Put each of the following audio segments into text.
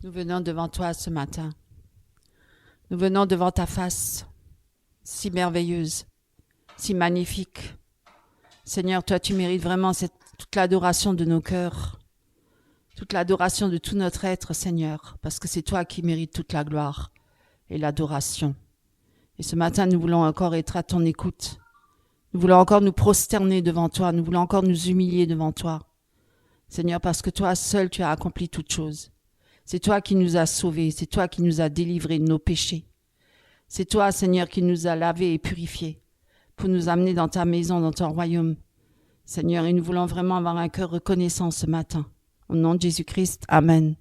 Nous venons devant toi ce matin. Nous venons devant ta face, si merveilleuse, si magnifique. Seigneur, toi, tu mérites vraiment toute l'adoration de nos cœurs, toute l'adoration de tout notre être, Seigneur, parce que c'est toi qui mérites toute la gloire et l'adoration. Et ce matin, nous voulons encore être à ton écoute. Nous voulons encore nous prosterner devant toi. Nous voulons encore nous humilier devant toi. Seigneur, parce que toi seul, tu as accompli toutes choses. C'est toi qui nous as sauvés. C'est toi qui nous as délivrés de nos péchés. C'est toi, Seigneur, qui nous as lavés et purifiés pour nous amener dans ta maison, dans ton royaume. Seigneur, et nous voulons vraiment avoir un cœur reconnaissant ce matin. Au nom de Jésus-Christ, Amen.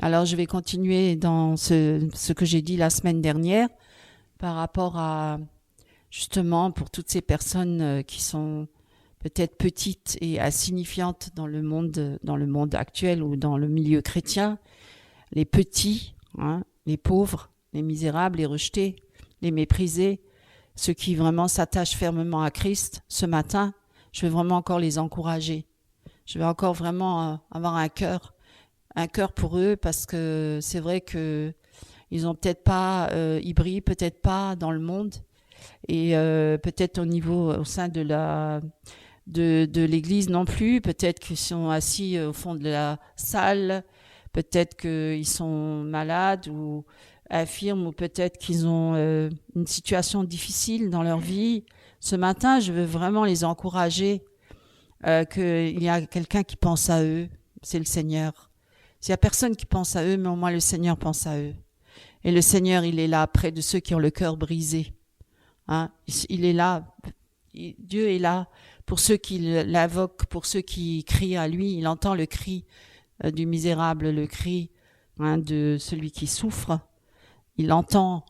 Alors, je vais continuer dans ce que j'ai dit la semaine dernière par rapport à, justement, pour toutes ces personnes qui sont peut-être petites et insignifiantes dans le monde actuel ou dans le milieu chrétien, les petits, les pauvres, les misérables, les rejetés, les méprisés, ceux qui vraiment s'attachent fermement à Christ. Ce matin, je veux vraiment encore les encourager. Je veux encore vraiment avoir un cœur pour eux, parce que c'est vrai que ils ont peut-être pas, ils brillent peut-être pas dans le monde, et peut-être au sein de l'église non plus. Peut-être qu'ils sont assis au fond de la salle, peut-être qu'ils sont malades ou infirmes, ou peut-être qu'ils ont une situation difficile dans leur vie. Ce matin, je veux vraiment les encourager, qu'il y a quelqu'un qui pense à eux, c'est le Seigneur. S'il y a personne qui pense à eux, mais au moins le Seigneur pense à eux. Et le Seigneur, il est là près de ceux qui ont le cœur brisé. Il est là. Dieu est là pour ceux qui l'invoquent, pour ceux qui crient à lui. Il entend le cri du misérable, le cri de celui qui souffre. Il entend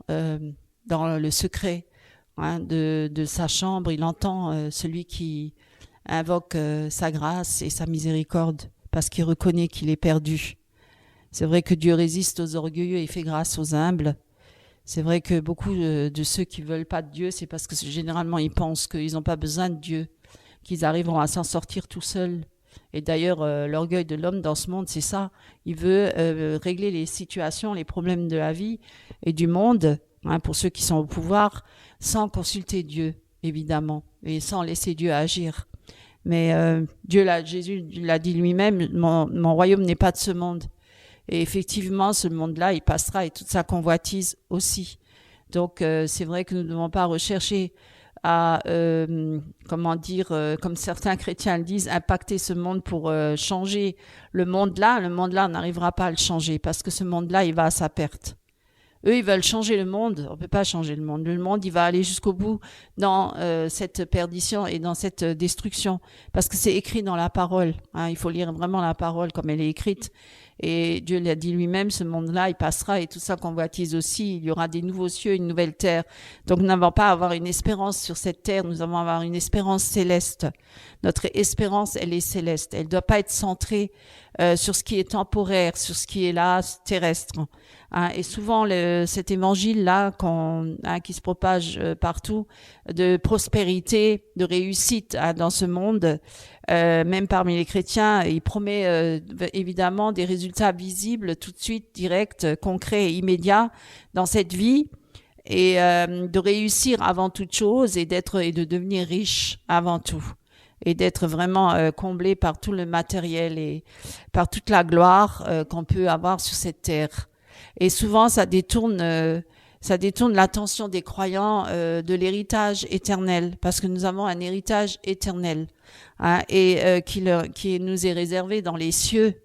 dans le secret de sa chambre, il entend celui qui invoque sa grâce et sa miséricorde, parce qu'il reconnaît qu'il est perdu. C'est vrai que Dieu résiste aux orgueilleux et fait grâce aux humbles. C'est vrai que beaucoup de ceux qui veulent pas de Dieu, c'est parce que généralement ils pensent qu'ils n'ont pas besoin de Dieu, qu'ils arriveront à s'en sortir tout seuls. Et d'ailleurs, l'orgueil de l'homme dans ce monde, c'est ça. Il veut régler les situations, les problèmes de la vie et du monde, pour ceux qui sont au pouvoir, sans consulter Dieu, évidemment, et sans laisser Dieu agir. Mais Jésus l'a dit lui-même, mon royaume n'est pas de ce monde. Et effectivement, ce monde-là, il passera, et toute sa convoitise aussi. Donc, c'est vrai que nous ne devons pas rechercher à, comme certains chrétiens le disent, impacter ce monde pour changer le monde-là. Le monde-là, on n'arrivera pas à le changer, parce que ce monde-là, il va à sa perte. Eux, ils veulent changer le monde. On ne peut pas changer le monde. Le monde, il va aller jusqu'au bout dans cette perdition et dans cette destruction, parce que c'est écrit dans la parole. Il faut lire vraiment la parole comme elle est écrite. Et Dieu l'a dit lui-même, ce monde-là, il passera, et tout ça convoitise aussi. Il y aura des nouveaux cieux, une nouvelle terre. Donc, nous n'avons pas à avoir une espérance sur cette terre, nous avons à avoir une espérance céleste. Notre espérance, elle est céleste. Elle ne doit pas être centrée sur ce qui est temporaire, sur ce qui est là, terrestre. Et souvent, cet évangile-là, qui se propage partout, de prospérité, de réussite dans ce monde, même parmi les chrétiens, il promet évidemment des résultats visibles tout de suite, directs, concrets et immédiats dans cette vie, et de réussir avant toute chose, et de devenir riche avant tout, et d'être vraiment comblé par tout le matériel et par toute la gloire qu'on peut avoir sur cette terre. Et souvent, ça détourne l'attention des croyants de l'héritage éternel, parce que nous avons un héritage éternel, et qui nous est réservé dans les cieux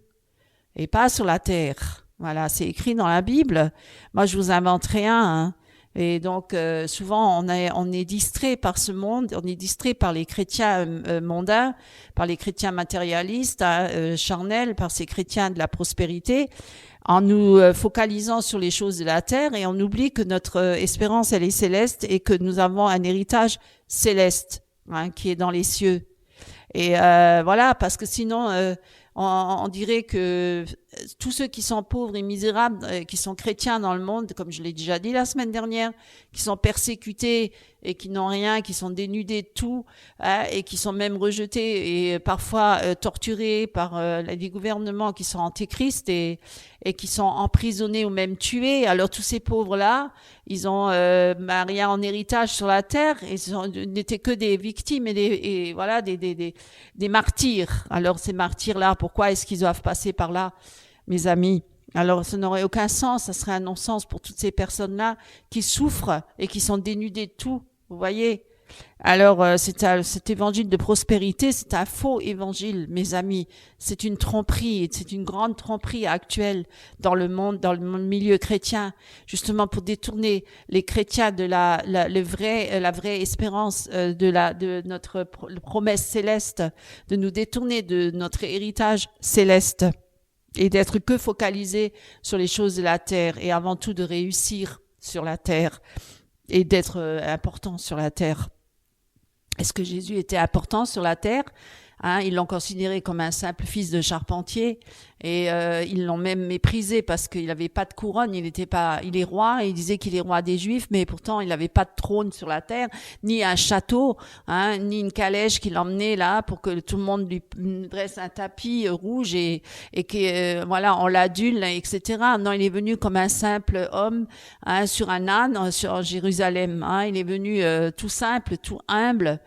et pas sur la terre. Voilà, c'est écrit dans la Bible. Moi, je vous invente rien. Et donc, souvent, on est distrait par ce monde, on est distrait par les chrétiens mondains, par les chrétiens matérialistes, charnels, par ces chrétiens de la prospérité, en nous focalisant sur les choses de la terre, et on oublie que notre espérance, elle est céleste, et que nous avons un héritage céleste, qui est dans les cieux. Et voilà, parce que sinon, on dirait que tous ceux qui sont pauvres et misérables, qui sont chrétiens dans le monde, comme je l'ai déjà dit la semaine dernière, qui sont persécutés et qui n'ont rien, qui sont dénudés de tout, et qui sont même rejetés et parfois torturés par les gouvernements qui sont antéchrists et qui sont emprisonnés ou même tués. Alors tous ces pauvres-là, ils ont rien en héritage sur la terre, et n'étaient que des victimes et voilà des martyrs. Alors ces martyrs-là, pourquoi est-ce qu'ils doivent passer par là, mes amis? Alors, ça n'aurait aucun sens, ça serait un non-sens pour toutes ces personnes-là qui souffrent et qui sont dénudées de tout, vous voyez. Alors, cet évangile de prospérité, c'est un faux évangile, mes amis. C'est une tromperie, c'est une grande tromperie actuelle dans le monde milieu chrétien, justement pour détourner les chrétiens de la vraie espérance de notre promesse céleste, de nous détourner de notre héritage céleste. Et d'être que focalisé sur les choses de la terre et avant tout de réussir sur la terre et d'être important sur la terre. Est-ce que Jésus était important sur la terre? Ils l'ont considéré comme un simple fils de charpentier et ils l'ont même méprisé parce qu'il n'avait pas de couronne, il est roi et il disait qu'il est roi des Juifs, mais pourtant il n'avait pas de trône sur la terre, ni un château, ni une calèche qui l'emmenait là pour que tout le monde lui dresse un tapis rouge et que voilà, on l'adule, etc. Non, il est venu comme un simple homme sur un âne sur Jérusalem. Il est venu tout simple, tout humble.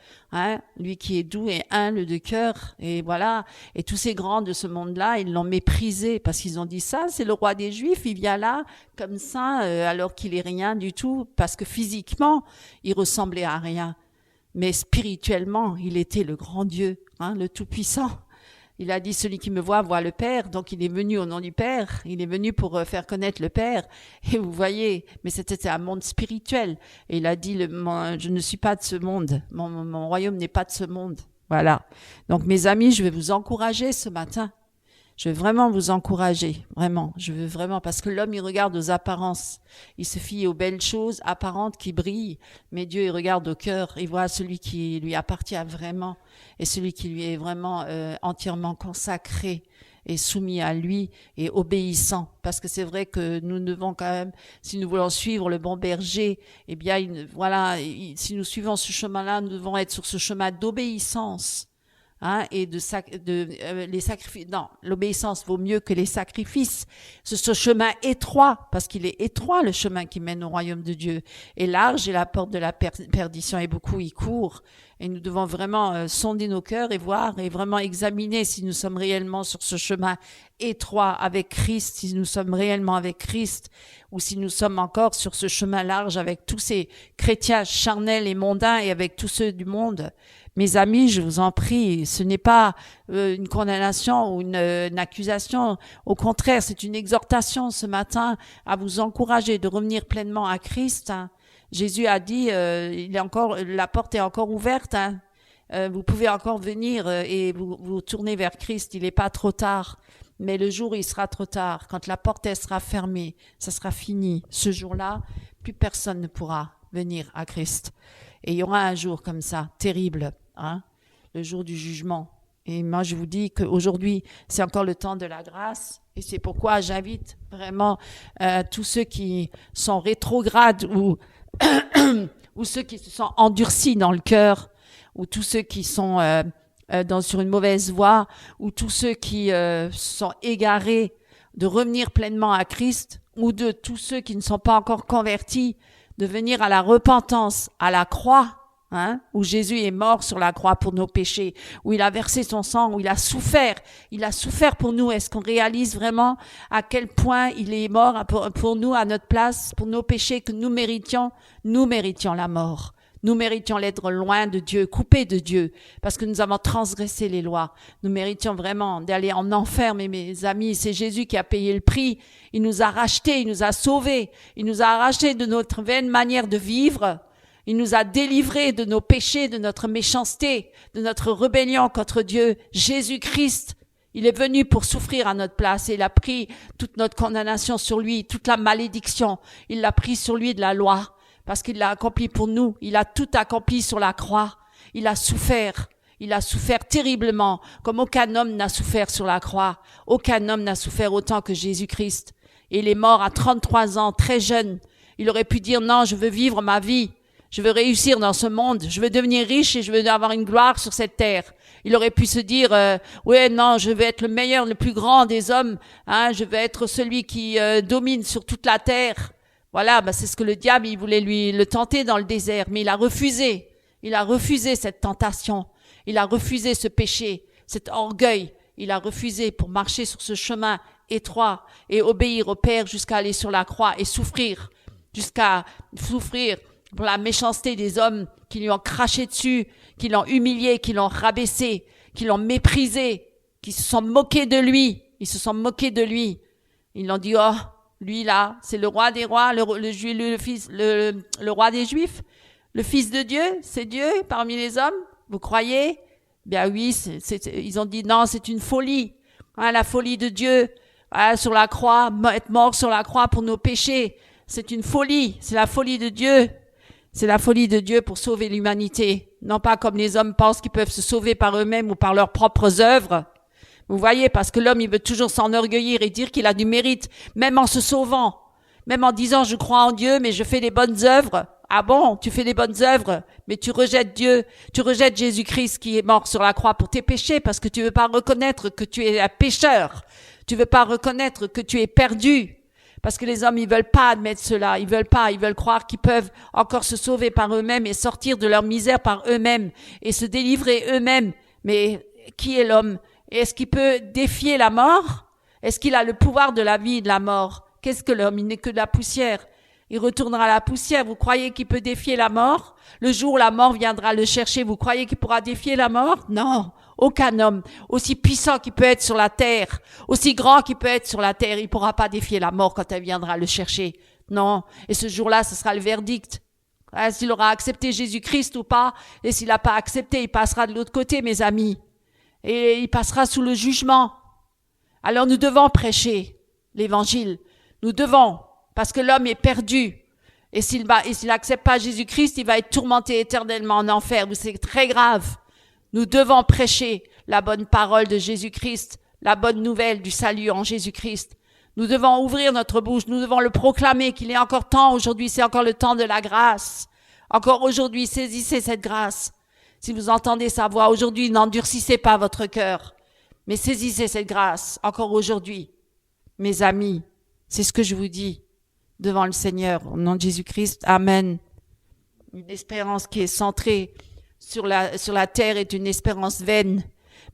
Lui qui est doux et humble de cœur, et voilà. Et tous ces grands de ce monde-là, ils l'ont méprisé parce qu'ils ont dit ça, c'est le roi des Juifs, il vient là comme ça, alors qu'il est rien du tout, parce que physiquement, il ressemblait à rien. Mais spirituellement, il était le grand Dieu, le Tout-Puissant. Il a dit, celui qui me voit le Père. Donc, il est venu au nom du Père. Il est venu pour faire connaître le Père. Et vous voyez, mais c'était un monde spirituel. Et il a dit, je ne suis pas de ce monde. Mon royaume n'est pas de ce monde. Voilà. Donc, mes amis, je vais vous encourager ce matin. Je veux vraiment vous encourager, vraiment. Je veux vraiment, parce que l'homme, il regarde aux apparences. Il se fie aux belles choses apparentes qui brillent. Mais Dieu, il regarde au cœur. Il voit celui qui lui appartient vraiment et celui qui lui est vraiment entièrement consacré et soumis à lui et obéissant. Parce que c'est vrai que nous devons quand même, si nous voulons suivre le bon berger, eh bien, si nous suivons ce chemin-là, nous devons être sur ce chemin d'obéissance. Et les sacrifices. Non, l'obéissance vaut mieux que les sacrifices. Ce chemin étroit, parce qu'il est étroit le chemin qui mène au royaume de Dieu, est large et la porte de la perdition est beaucoup y court. Et nous devons vraiment sonder nos cœurs et voir et vraiment examiner si nous sommes réellement sur ce chemin étroit avec Christ, si nous sommes réellement avec Christ, ou si nous sommes encore sur ce chemin large avec tous ces chrétiens charnels et mondains et avec tous ceux du monde. Mes amis, je vous en prie, ce n'est pas une condamnation ou une accusation. Au contraire, c'est une exhortation ce matin à vous encourager de revenir pleinement à Christ. Jésus a dit, la porte est encore ouverte. Vous pouvez encore venir et vous tourner vers Christ. Il n'est pas trop tard. Mais le jour où il sera trop tard, quand la porte elle sera fermée, ça sera fini. Ce jour-là, plus personne ne pourra venir à Christ. Et il y aura un jour comme ça, terrible, le jour du jugement. Et moi, je vous dis qu'aujourd'hui, c'est encore le temps de la grâce. Et c'est pourquoi j'invite vraiment tous ceux qui sont rétrogrades ou ceux qui se sont endurcis dans le cœur, ou tous ceux qui sont sur une mauvaise voie, ou tous ceux qui sont égarés, de revenir pleinement à Christ, ou de tous ceux qui ne sont pas encore convertis, de venir à la repentance, à la croix, où Jésus est mort sur la croix pour nos péchés, où il a versé son sang, où il a souffert pour nous. Est-ce qu'on réalise vraiment à quel point il est mort pour nous, à notre place, pour nos péchés que nous méritions la mort. Nous méritions l'être loin de Dieu, coupés de Dieu, parce que nous avons transgressé les lois. Nous méritions vraiment d'aller en enfer, mais mes amis, c'est Jésus qui a payé le prix. Il nous a rachetés, il nous a sauvés, il nous a arrachés de notre vaine manière de vivre. Il nous a délivrés de nos péchés, de notre méchanceté, de notre rébellion contre Dieu. Jésus-Christ, il est venu pour souffrir à notre place et il a pris toute notre condamnation sur lui, toute la malédiction. Il l'a pris sur lui de la loi parce qu'il l'a accompli pour nous. Il a tout accompli sur la croix. Il a souffert. Il a souffert terriblement, comme aucun homme n'a souffert sur la croix. Aucun homme n'a souffert autant que Jésus-Christ. Et il est mort à 33 ans, très jeune. Il aurait pu dire, non, je veux vivre ma vie. Je veux réussir dans ce monde. Je veux devenir riche et je veux avoir une gloire sur cette terre. Il aurait pu se dire, ouais, non, je veux être le meilleur, le plus grand des hommes. Je veux être celui qui domine sur toute la terre. Voilà, c'est ce que le diable, il voulait le tenter dans le désert. Mais il a refusé. Il a refusé cette tentation. Il a refusé ce péché, cet orgueil. Il a refusé pour marcher sur ce chemin étroit et obéir au Père jusqu'à aller sur la croix et souffrir, jusqu'à souffrir pour la méchanceté des hommes qui lui ont craché dessus, qui l'ont humilié, qui l'ont rabaissé, qui l'ont méprisé, qui se sont moqués de lui. Ils se sont moqués de lui. Ils l'ont dit, oh, lui là, c'est le roi des rois, le roi des Juifs, le Fils de Dieu, c'est Dieu parmi les hommes. Vous croyez? Bien oui, ils ont dit non, c'est une folie. La folie de Dieu sur la croix, être mort sur la croix pour nos péchés. C'est une folie, c'est la folie de Dieu. C'est la folie de Dieu pour sauver l'humanité. Non pas comme les hommes pensent qu'ils peuvent se sauver par eux-mêmes ou par leurs propres œuvres. Vous voyez, parce que l'homme, il veut toujours s'enorgueillir et dire qu'il a du mérite, même en se sauvant. Même en disant, je crois en Dieu, mais je fais des bonnes œuvres. Ah bon, tu fais des bonnes œuvres, mais tu rejettes Dieu, tu rejettes Jésus-Christ qui est mort sur la croix pour tes péchés parce que tu veux pas reconnaître que tu es un pécheur. Tu veux pas reconnaître que tu es perdu. Parce que les hommes, ils veulent pas admettre cela. Ils veulent croire qu'ils peuvent encore se sauver par eux-mêmes et sortir de leur misère par eux-mêmes et se délivrer eux-mêmes. Mais qui est l'homme? Est-ce qu'il peut défier la mort? Est-ce qu'il a le pouvoir de la vie et de la mort? Qu'est-ce que l'homme? Il n'est que de la poussière. Il retournera à la poussière. Vous croyez qu'il peut défier la mort? Le jour où la mort viendra le chercher, vous croyez qu'il pourra défier la mort? Non. Aucun homme, aussi puissant qu'il peut être sur la terre, aussi grand qu'il peut être sur la terre, il pourra pas défier la mort quand elle viendra le chercher. Non. Et ce jour-là, ce sera le verdict. S'il aura accepté Jésus-Christ ou pas, et s'il n'a pas accepté, il passera de l'autre côté, mes amis. Et il passera sous le jugement. Alors nous devons prêcher l'évangile. Nous devons, parce que l'homme est perdu. Et s'il n'accepte pas Jésus-Christ, il va être tourmenté éternellement en enfer. C'est très grave. Nous devons prêcher la bonne parole de Jésus-Christ, la bonne nouvelle du salut en Jésus-Christ. Nous devons ouvrir notre bouche, nous devons le proclamer qu'il est encore temps aujourd'hui, c'est encore le temps de la grâce. Encore aujourd'hui, saisissez cette grâce. Si vous entendez sa voix aujourd'hui, n'endurcissez pas votre cœur, mais saisissez cette grâce encore aujourd'hui. Mes amis, c'est ce que je vous dis devant le Seigneur, au nom de Jésus-Christ. Amen. Une espérance qui est centrée sur la terre est une espérance vaine,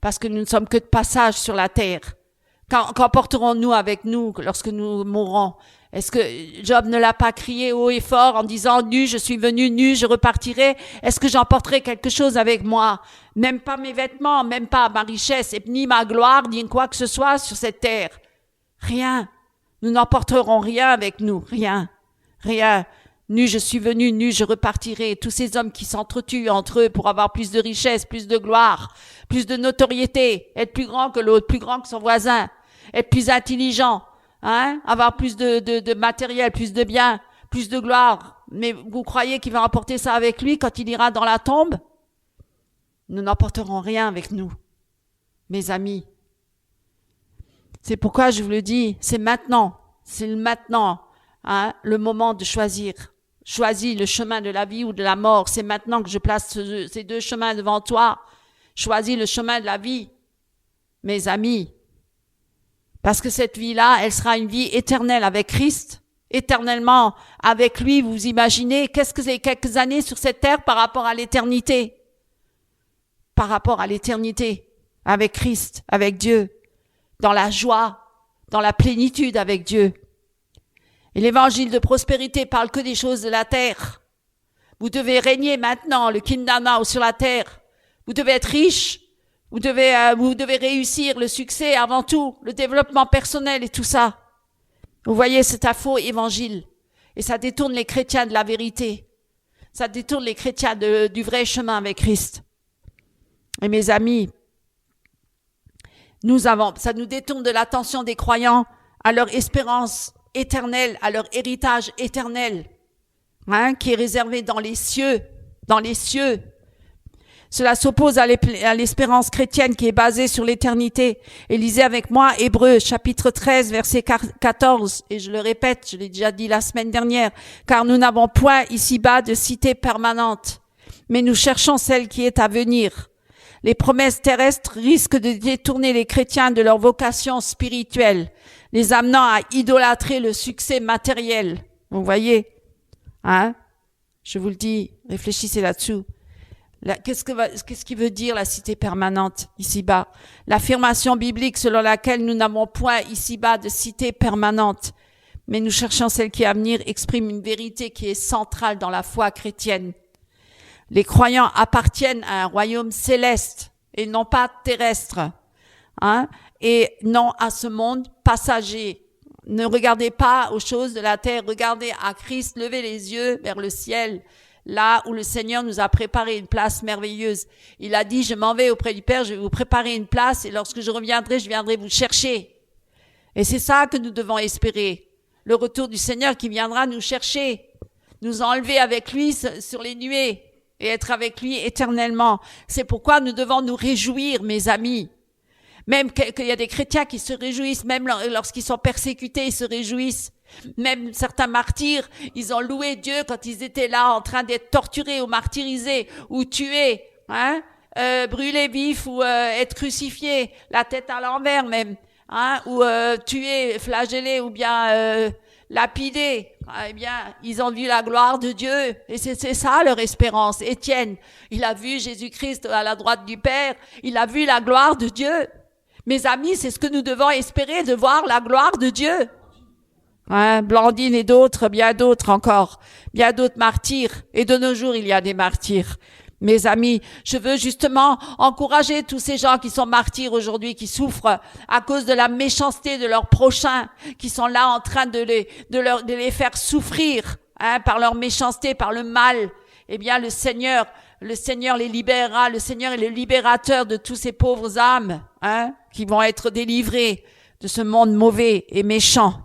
parce que nous ne sommes que de passage sur la terre. Qu'emporterons-nous avec nous lorsque nous mourrons? Est-ce que Job ne l'a pas crié haut et fort en disant « Nu, je suis venu, nu, je repartirai » Est-ce que j'emporterai quelque chose avec moi? Même pas mes vêtements, même pas ma richesse, ni ma gloire, ni quoi que ce soit sur cette terre. Rien. Nous n'emporterons rien avec nous, rien. Rien. Nu, je suis venu, nu, je repartirai. Tous ces hommes qui s'entretuent entre eux pour avoir plus de richesse, plus de gloire, plus de notoriété, être plus grand que l'autre, plus grand que son voisin, être plus intelligent, avoir plus de matériel, plus de biens, plus de gloire. Mais vous croyez qu'il va emporter ça avec lui quand il ira dans la tombe? Nous n'emporterons rien avec nous, mes amis. C'est pourquoi je vous le dis, c'est maintenant, le moment de choisir. Choisis le chemin de la vie ou de la mort. C'est maintenant que je place ces deux chemins devant toi. Choisis le chemin de la vie, mes amis. Parce que cette vie-là, elle sera une vie éternelle avec Christ. Éternellement avec lui, vous imaginez, qu'est-ce que c'est quelques années sur cette terre par rapport à l'éternité? Par rapport à l'éternité, avec Christ, avec Dieu, dans la joie, dans la plénitude avec Dieu. Et l'évangile de prospérité parle que des choses de la terre. Vous devez régner maintenant, le Kindana sur la terre. Vous devez être riche. Vous devez réussir le succès avant tout, le développement personnel et tout ça. Vous voyez, c'est un faux évangile. Et ça détourne les chrétiens de la vérité. Ça détourne les chrétiens du vrai chemin avec Christ. Et mes amis, ça nous détourne de l'attention des croyants à leur espérance éternelle, à leur héritage éternel, qui est réservé dans les cieux, Cela s'oppose à l'espérance chrétienne qui est basée sur l'éternité. Et lisez avec moi Hébreux chapitre 13 verset 14. Et je le répète, je l'ai déjà dit la semaine dernière, car nous n'avons point ici-bas de cité permanente, mais nous cherchons celle qui est à venir. Les promesses terrestres risquent de détourner les chrétiens de leur vocation spirituelle, les amenant à idolâtrer le succès matériel. Vous voyez, hein? Je vous le dis, réfléchissez là-dessus. Qu'est-ce qui veut dire la cité permanente ici-bas? L'affirmation biblique selon laquelle nous n'avons point ici-bas de cité permanente, mais nous cherchons celle qui est à venir exprime une vérité qui est centrale dans la foi chrétienne. Les croyants appartiennent à un royaume céleste et non pas terrestre, hein, et non à ce monde passager. Ne regardez pas aux choses de la terre, regardez à Christ, levez les yeux vers le ciel, là où le Seigneur nous a préparé une place merveilleuse. Il a dit, je m'en vais auprès du Père, je vais vous préparer une place et lorsque je reviendrai, je viendrai vous chercher. Et c'est ça que nous devons espérer. Le retour du Seigneur qui viendra nous chercher, nous enlever avec lui sur les nuées et être avec lui éternellement. C'est pourquoi nous devons nous réjouir, mes amis. Même qu'il y a des chrétiens qui se réjouissent, même lorsqu'ils sont persécutés, ils se réjouissent. Même certains martyrs, ils ont loué Dieu quand ils étaient là en train d'être torturés ou martyrisés ou tués, hein, brûlés vifs ou être crucifiés, la tête à l'envers même, hein, ou tués, flagellés ou bien lapidés. Eh bien, ils ont vu la gloire de Dieu et c'est ça leur espérance. Étienne, il a vu Jésus-Christ à la droite du Père, il a vu la gloire de Dieu. Mes amis, c'est ce que nous devons espérer, de voir la gloire de Dieu. Hein, Blandine et d'autres, bien d'autres encore, bien d'autres martyrs. Et de nos jours, il y a des martyrs. Mes amis, je veux justement encourager tous ces gens qui sont martyrs aujourd'hui, qui souffrent à cause de la méchanceté de leurs prochains, qui sont là en train de les faire souffrir, hein, par leur méchanceté, par le mal. Eh bien, le Seigneur les libérera. Le Seigneur est le libérateur de tous ces pauvres âmes, hein, qui vont être délivrées de ce monde mauvais et méchant.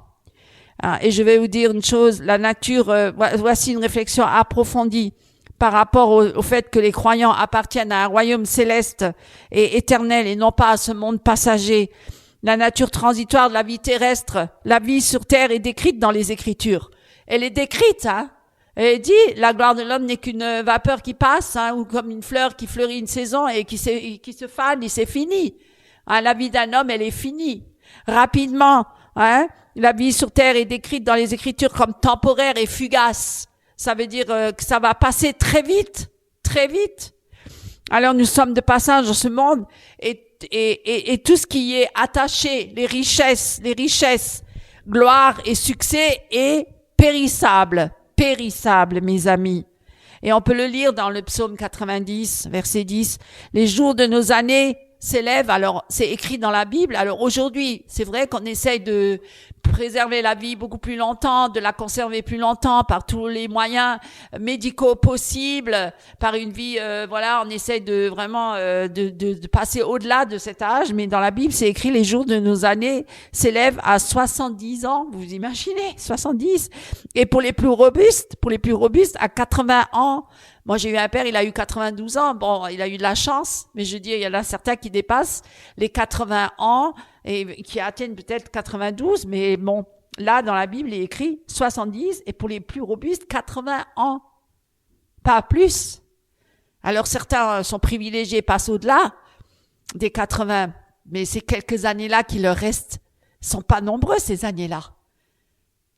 Et je vais vous dire une chose, la nature, voici une réflexion approfondie par rapport au fait que les croyants appartiennent à un royaume céleste et éternel et non pas à ce monde passager. La nature transitoire de la vie terrestre, la vie sur terre est décrite dans les Écritures. Elle est décrite, hein. Elle dit, la gloire de l'homme n'est qu'une vapeur qui passe, hein, ou comme une fleur qui fleurit une saison et qui se fane et c'est fini. Hein, la vie d'un homme, elle est finie. Rapidement, hein. La vie sur terre est décrite dans les Écritures comme temporaire et fugace. Ça veut dire que ça va passer très vite, très vite. Alors nous sommes de passage dans ce monde et tout ce qui est attaché, les richesses, gloire et succès est périssable, mes amis. Et on peut le lire dans le psaume 90, verset 10. Les jours de nos années s'élèvent, alors c'est écrit dans la Bible. Alors aujourd'hui, c'est vrai qu'on essaye de préserver la vie beaucoup plus longtemps, de la conserver plus longtemps par tous les moyens médicaux possibles, par une vie, on essaye de vraiment de passer au-delà de cet âge. Mais dans la Bible, c'est écrit les jours de nos années s'élèvent à 70 ans. Vous imaginez, 70. Et pour les plus robustes, à 80 ans. Moi, j'ai eu un père, il a eu 92 ans. Bon, il a eu de la chance, mais je dis, il y en a certains qui dépassent les 80 ans et qui atteignent peut-être 92. Mais bon, là, dans la Bible, il est écrit 70 et pour les plus robustes, 80 ans. Pas plus. Alors, certains sont privilégiés, passent au-delà des 80. Mais ces quelques années-là qui leur restent sont pas nombreux, ces années-là.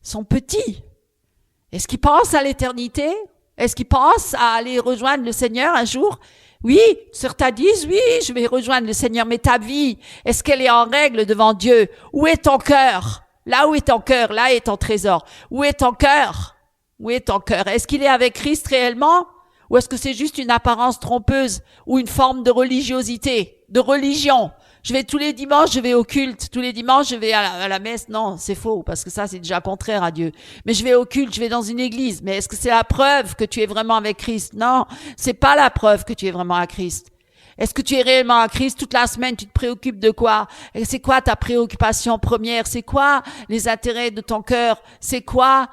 Sont petits. Est-ce qu'ils pensent à l'éternité? Est-ce qu'ils pensent à aller rejoindre le Seigneur un jour? Oui, certains disent, oui, je vais rejoindre le Seigneur, mais ta vie, est-ce qu'elle est en règle devant Dieu? Où est ton cœur? Là où est ton cœur, là est ton trésor. Où est ton cœur? Où est ton cœur? Est-ce qu'il est avec Christ réellement? Ou est-ce que c'est juste une apparence trompeuse ou une forme de religiosité, de religion? Je vais tous les dimanches, je vais au culte. Tous les dimanches, je vais à la messe. Non, c'est faux, parce que ça, c'est déjà contraire à Dieu. Mais je vais au culte, je vais dans une église. Mais est-ce que c'est la preuve que tu es vraiment avec Christ? Non, c'est pas la preuve que tu es vraiment à Christ. Est-ce que tu es réellement à Christ? Toute la semaine, tu te préoccupes de quoi? Et c'est quoi ta préoccupation première? C'est quoi les intérêts de ton cœur? C'est quoi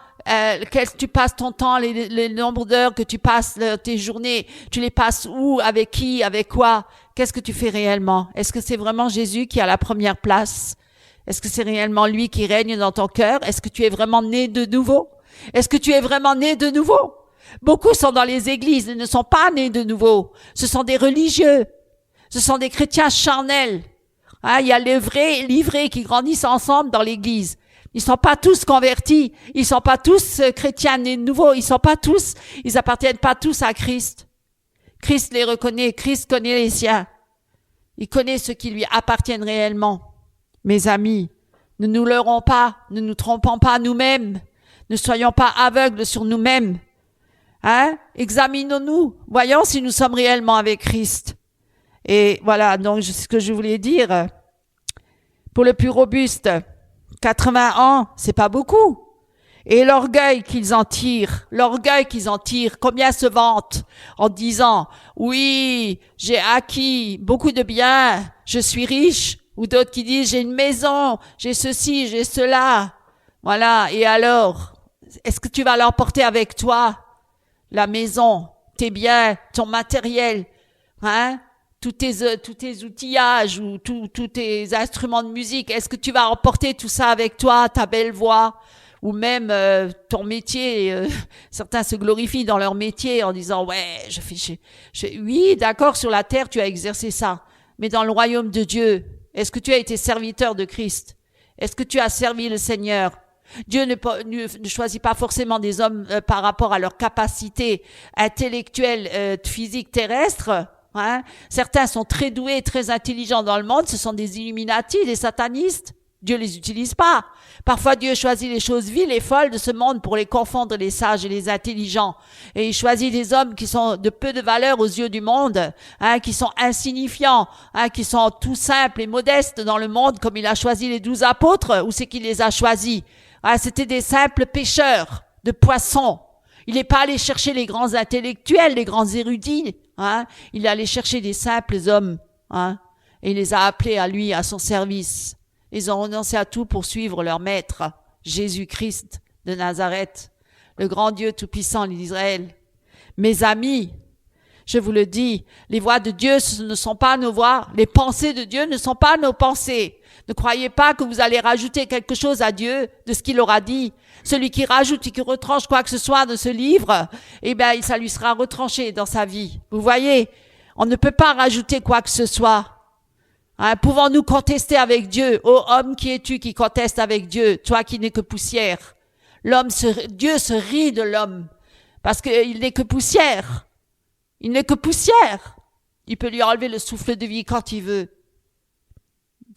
tu passes ton temps, le nombre d'heures que tu passes, tes journées, tu les passes où, avec qui, avec quoi? Qu'est-ce que tu fais réellement? Est-ce que c'est vraiment Jésus qui a la première place? Est-ce que c'est réellement lui qui règne dans ton cœur? Est-ce que tu es vraiment né de nouveau? Est-ce que tu es vraiment né de nouveau? Beaucoup sont dans les églises, ils ne sont pas nés de nouveau. Ce sont des religieux. Ce sont des chrétiens charnels. Hein, il y a les vrais et l'ivré qui grandissent ensemble dans l'église. Ils sont pas tous convertis. Ils sont pas tous chrétiens nés de nouveau. Ils appartiennent pas tous à Christ. Christ les reconnaît. Christ connaît les siens. Il connaît ceux qui lui appartiennent réellement. Mes amis, ne nous leurrons pas. Ne nous trompons pas nous-mêmes. Ne soyons pas aveugles sur nous-mêmes. Hein? Examinons-nous. Voyons si nous sommes réellement avec Christ. Et voilà, donc ce que je voulais dire. Pour le plus robuste, 80 ans, c'est pas beaucoup. Et l'orgueil qu'ils en tirent, combien se vantent en disant, oui, j'ai acquis beaucoup de biens, je suis riche, ou d'autres qui disent, j'ai une maison, j'ai ceci, j'ai cela. Voilà, et alors, est-ce que tu vas l'emporter avec toi? La maison, tes biens, ton matériel, hein? Tous tes outillages ou tous tes instruments de musique, est-ce que tu vas emporter tout ça avec toi, ta belle voix, ou même ton métier? Certains se glorifient dans leur métier en disant ouais, oui, d'accord, sur la terre tu as exercé ça, mais dans le royaume de Dieu, est-ce que tu as été serviteur de Christ? Est-ce que tu as servi le Seigneur? Dieu ne choisit pas forcément des hommes par rapport à leur capacité intellectuelle, physique, terrestre. Hein? Certains sont très doués, très intelligents dans le monde, ce sont des Illuminati, des satanistes. Dieu les utilise pas. Parfois, Dieu choisit les choses viles et folles de ce monde pour les confondre, les sages et les intelligents. Et il choisit des hommes qui sont de peu de valeur aux yeux du monde, hein, qui sont insignifiants, hein, qui sont tout simples et modestes dans le monde, comme il a choisi les 12 apôtres. Où c'est qu'il les a choisis? Ah, c'était des simples pêcheurs de poissons. Il n'est pas allé chercher les grands intellectuels, les grands érudits. Hein. Il est allé chercher des simples hommes. Hein, et il les a appelés à lui, à son service. Ils ont renoncé à tout pour suivre leur maître, Jésus-Christ de Nazareth, le grand Dieu tout-puissant d'Israël. Mes amis, je vous le dis, les voies de Dieu ne sont pas nos voies. Les pensées de Dieu ne sont pas nos pensées. Ne croyez pas que vous allez rajouter quelque chose à Dieu de ce qu'il aura dit. Celui qui rajoute et qui retranche quoi que ce soit de ce livre, eh bien, ça lui sera retranché dans sa vie. Vous voyez, on ne peut pas rajouter quoi que ce soit. Hein, pouvons-nous contester avec Dieu? Ô homme, qui es-tu qui conteste avec Dieu, toi qui n'es que poussière? Dieu se rit de l'homme parce qu'il n'est que poussière. Il n'est que poussière. Il peut lui enlever le souffle de vie quand il veut.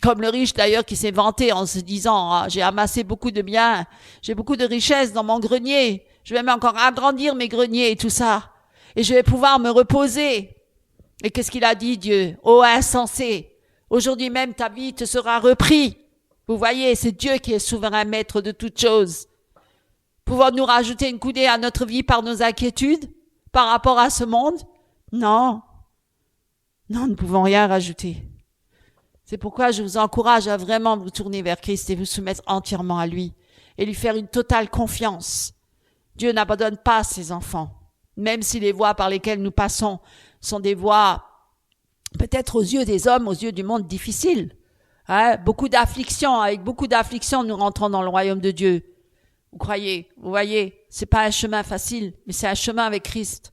Comme le riche d'ailleurs qui s'est vanté en se disant ah, j'ai amassé beaucoup de biens, j'ai beaucoup de richesses dans mon grenier, je vais même encore agrandir mes greniers et tout ça, et je vais pouvoir me reposer. Et qu'est-ce qu'il a dit Dieu? Ô insensé, aujourd'hui même ta vie te sera reprise. Vous voyez, c'est Dieu qui est souverain maître de toutes choses. Pouvons-nous rajouter une coudée à notre vie par nos inquiétudes, par rapport à ce monde? Non. Non, nous ne pouvons rien rajouter. C'est pourquoi je vous encourage à vraiment vous tourner vers Christ et vous soumettre entièrement à lui et lui faire une totale confiance. Dieu n'abandonne pas ses enfants, même si les voies par lesquelles nous passons sont des voies peut-être aux yeux des hommes, aux yeux du monde difficiles. Hein? Avec beaucoup d'afflictions, nous rentrons dans le royaume de Dieu. Vous voyez, c'est pas un chemin facile, mais c'est un chemin avec Christ.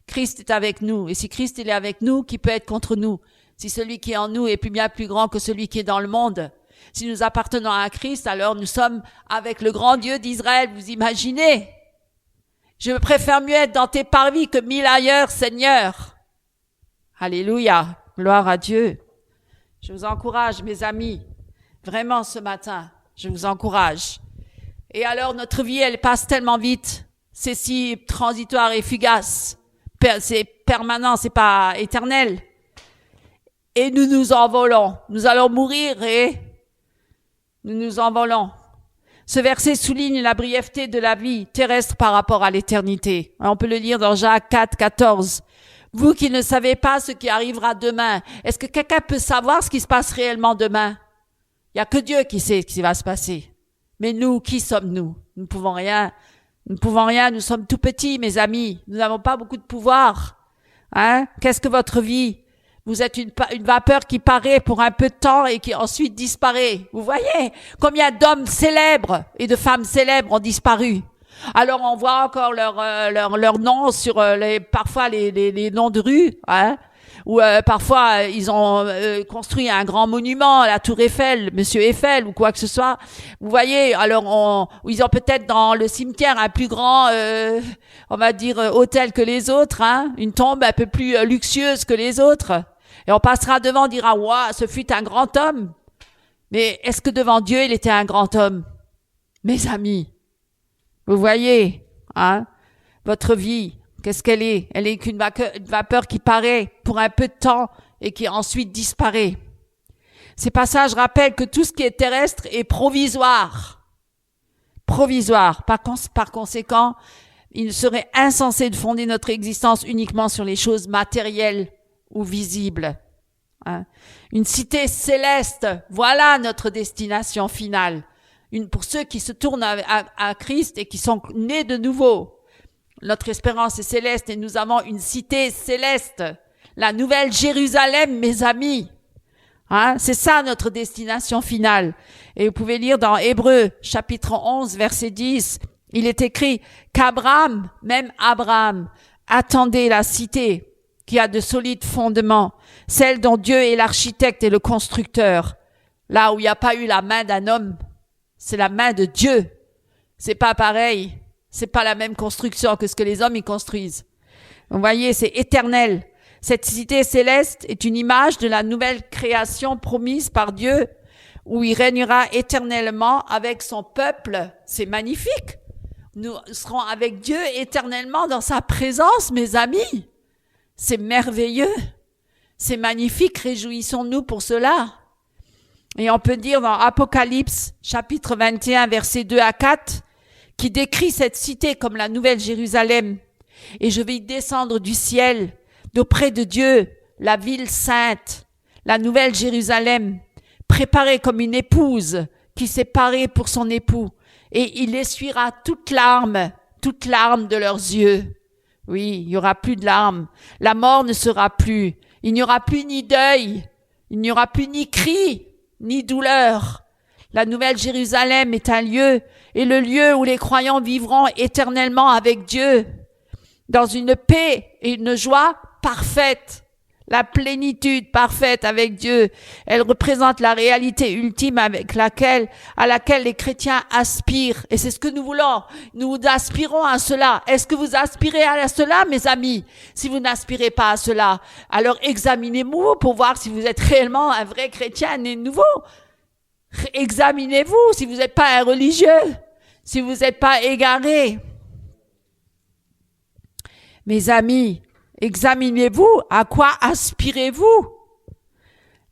Christ est avec nous, et si Christ il est avec nous, qui peut être contre nous? Si celui qui est en nous est bien plus grand que celui qui est dans le monde. Si nous appartenons à Christ, alors nous sommes avec le grand Dieu d'Israël. Vous imaginez? Je préfère mieux être dans tes parvis que 1000 ailleurs, Seigneur. Alléluia. Gloire à Dieu. Je vous encourage, mes amis. Vraiment, ce matin, je vous encourage. Et alors, notre vie, elle passe tellement vite. C'est si transitoire et fugace. C'est permanent, c'est pas éternel. Et nous nous envolons. Nous allons mourir et nous nous envolons. Ce verset souligne la brièveté de la vie terrestre par rapport à l'éternité. On peut le lire dans Jacques 4, 14. Vous qui ne savez pas ce qui arrivera demain, est-ce que quelqu'un peut savoir ce qui se passe réellement demain? Il n'y a que Dieu qui sait ce qui va se passer. Mais nous, qui sommes-nous? Nous ne pouvons rien Nous ne pouvons rien, nous sommes tout petits, mes amis. Nous n'avons pas beaucoup de pouvoir. Hein? Qu'est-ce que votre vie? Vous êtes une vapeur qui paraît pour un peu de temps et qui ensuite disparaît. Vous voyez combien d'hommes célèbres et de femmes célèbres ont disparu. Alors on voit encore leur nom sur parfois les noms de rues, hein, ou parfois ils ont construit un grand monument, la Tour Eiffel, Monsieur Eiffel ou quoi que ce soit. Vous voyez, alors ils ont peut-être dans le cimetière un plus grand, on va dire hôtel que les autres, hein, une tombe un peu plus luxueuse que les autres. Et on passera devant, on dira waouh, ce fut un grand homme. Mais est-ce que devant Dieu il était un grand homme, mes amis? Vous voyez, hein, votre vie, qu'est-ce qu'elle est? Elle est qu'une vapeur qui paraît pour un peu de temps et qui ensuite disparaît. Ces passages rappellent que tout ce qui est terrestre est provisoire. Provisoire. Par conséquent, il serait insensé de fonder notre existence uniquement sur les choses matérielles ou visibles. Hein. Une cité céleste, voilà notre destination finale. Pour ceux qui se tournent à Christ et qui sont nés de nouveau. Notre espérance est céleste et nous avons une cité céleste. La nouvelle Jérusalem, mes amis. Hein? C'est ça notre destination finale. Et vous pouvez lire dans Hébreux, chapitre 11, verset 10. Il est écrit qu'Abraham, même Abraham, attendait la cité qui a de solides fondements, celle dont Dieu est l'architecte et le constructeur. Là où il n'y a pas eu la main d'un homme, c'est la main de Dieu. C'est pas pareil. C'est pas la même construction que ce que les hommes y construisent. Vous voyez, c'est éternel. Cette cité céleste est une image de la nouvelle création promise par Dieu, où il régnera éternellement avec son peuple. C'est magnifique. Nous serons avec Dieu éternellement dans sa présence, mes amis. C'est merveilleux. C'est magnifique. Réjouissons-nous pour cela. Et on peut dire dans Apocalypse, chapitre 21, versets 2 à 4, qui décrit cette cité comme la nouvelle Jérusalem. Et je vais y descendre du ciel, d'auprès de Dieu, la ville sainte, la nouvelle Jérusalem, préparée comme une épouse qui s'est parée pour son époux. Et il essuiera toute larme de leurs yeux. Oui, il n'y aura plus de larmes. La mort ne sera plus. Il n'y aura plus ni deuil. Il n'y aura plus ni cri, ni douleur. La nouvelle Jérusalem est un lieu, et le lieu où les croyants vivront éternellement avec Dieu, dans une paix et une joie parfaite. La plénitude parfaite avec Dieu, elle représente la réalité ultime à laquelle les chrétiens aspirent. Et c'est ce que nous voulons. Nous aspirons à cela. Est-ce que vous aspirez à cela, mes amis? Si vous n'aspirez pas à cela, alors examinez-vous pour voir si vous êtes réellement un vrai chrétien né de nouveau. Examinez-vous si vous n'êtes pas un religieux, si vous n'êtes pas égaré. Mes amis, examinez-vous, à quoi aspirez-vous?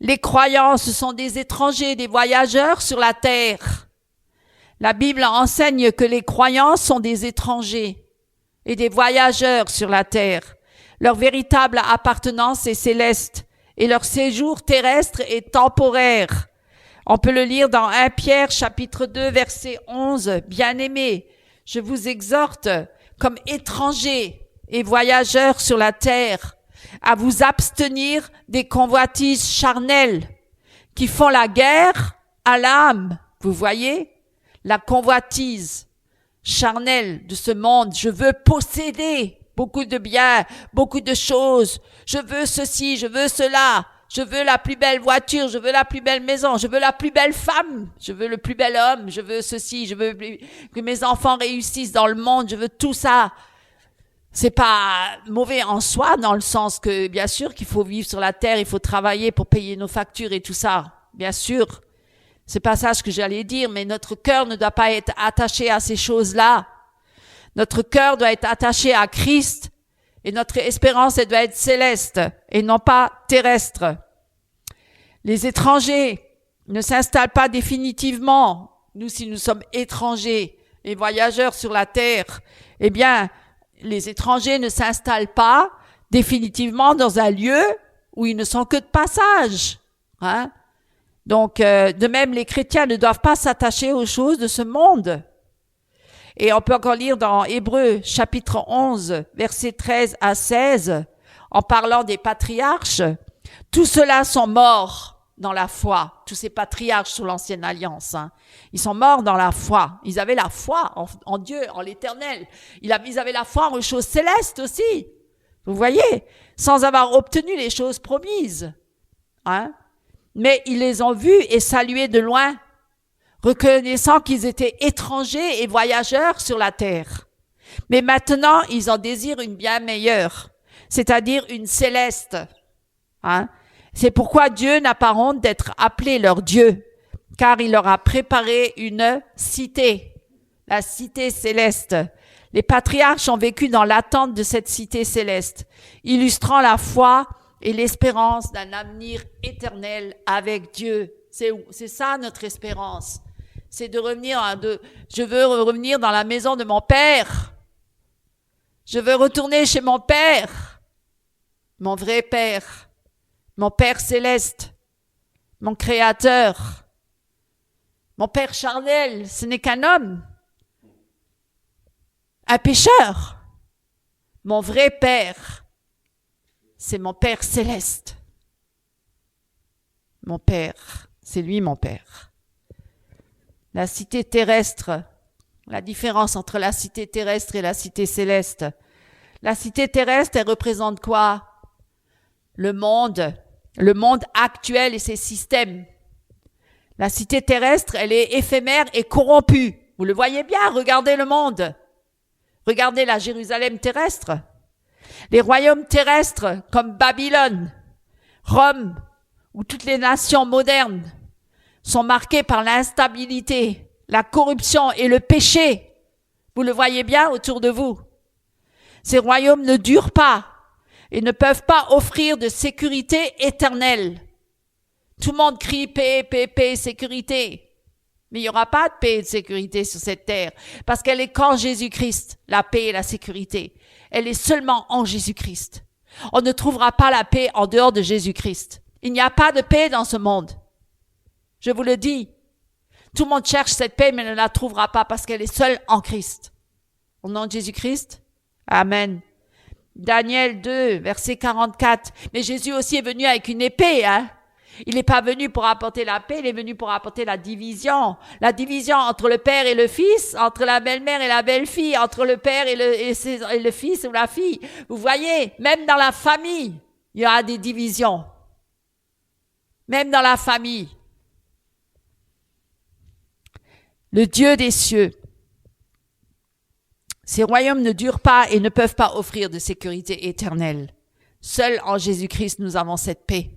Les croyants, ce sont des étrangers, des voyageurs sur la terre. La Bible enseigne que les croyants sont des étrangers et des voyageurs sur la terre. Leur véritable appartenance est céleste et leur séjour terrestre est temporaire. On peut le lire dans 1 Pierre chapitre 2 verset 11. Bien-aimés, je vous exhorte comme étrangers et voyageurs sur la terre, à vous abstenir des convoitises charnelles qui font la guerre à l'âme. Vous voyez, la convoitise charnelle de ce monde. Je veux posséder beaucoup de biens, beaucoup de choses. Je veux ceci, je veux cela. Je veux la plus belle voiture, je veux la plus belle maison, je veux la plus belle femme, je veux le plus bel homme, je veux ceci, je veux que mes enfants réussissent dans le monde, je veux tout ça. C'est pas mauvais en soi, dans le sens que, bien sûr, qu'il faut vivre sur la terre, il faut travailler pour payer nos factures et tout ça. Bien sûr. C'est pas ça ce que j'allais dire, mais notre cœur ne doit pas être attaché à ces choses-là. Notre cœur doit être attaché à Christ et notre espérance, elle doit être céleste et non pas terrestre. Les étrangers ne s'installent pas définitivement. Nous, si nous sommes étrangers et voyageurs sur la terre, eh bien, les étrangers ne s'installent pas définitivement dans un lieu où ils ne sont que de passage. Hein? Donc, de même, les chrétiens ne doivent pas s'attacher aux choses de ce monde. Et on peut encore lire dans Hébreux chapitre 11, versets 13 à 16, en parlant des patriarches. Tous ceux-là sont morts dans la foi. Tous ces patriarches sous l'ancienne alliance, ils sont morts dans la foi. Ils avaient la foi en Dieu, en l'éternel. Ils avaient la foi en choses célestes aussi. Vous voyez, sans avoir obtenu les choses promises. Mais ils les ont vus et salués de loin, reconnaissant qu'ils étaient étrangers et voyageurs sur la terre. Mais maintenant, ils en désirent une bien meilleure, c'est-à-dire une céleste. C'est pourquoi Dieu n'a pas honte d'être appelé leur Dieu, car il leur a préparé une cité, la cité céleste. Les patriarches ont vécu dans l'attente de cette cité céleste, illustrant la foi et l'espérance d'un avenir éternel avec Dieu. C'est ça notre espérance. C'est de revenir je veux revenir dans la maison de mon Père. Je veux retourner chez mon Père, mon vrai Père, mon Père céleste, mon Créateur. Mon Père charnel, ce n'est qu'un homme, un pécheur. Mon vrai Père, c'est mon Père céleste. Mon Père, c'est lui mon Père. La cité terrestre, la différence entre la cité terrestre et la cité céleste. La cité terrestre, elle représente quoi? Le monde actuel et ses systèmes. La cité terrestre, elle est éphémère et corrompue. Vous le voyez bien, regardez le monde. Regardez la Jérusalem terrestre. Les royaumes terrestres comme Babylone, Rome ou toutes les nations modernes sont marqués par l'instabilité, la corruption et le péché. Vous le voyez bien autour de vous. Ces royaumes ne durent pas et ne peuvent pas offrir de sécurité éternelle. Tout le monde crie paix, paix, paix, sécurité. Mais il n'y aura pas de paix et de sécurité sur cette terre parce qu'elle est qu'en Jésus-Christ, la paix et la sécurité. Elle est seulement en Jésus-Christ. On ne trouvera pas la paix en dehors de Jésus-Christ. Il n'y a pas de paix dans ce monde. Je vous le dis. Tout le monde cherche cette paix mais ne la trouvera pas parce qu'elle est seule en Christ. Au nom de Jésus-Christ. Amen. Daniel 2, verset 44. Mais Jésus aussi est venu avec une épée, Il n'est pas venu pour apporter la paix, il est venu pour apporter la division. La division entre le père et le fils, entre la belle-mère et la belle-fille, entre le père et le fils ou la fille. Vous voyez, même dans la famille, il y aura des divisions. Même dans la famille. Le Dieu des cieux. Ces royaumes ne durent pas et ne peuvent pas offrir de sécurité éternelle. Seul en Jésus-Christ, nous avons cette paix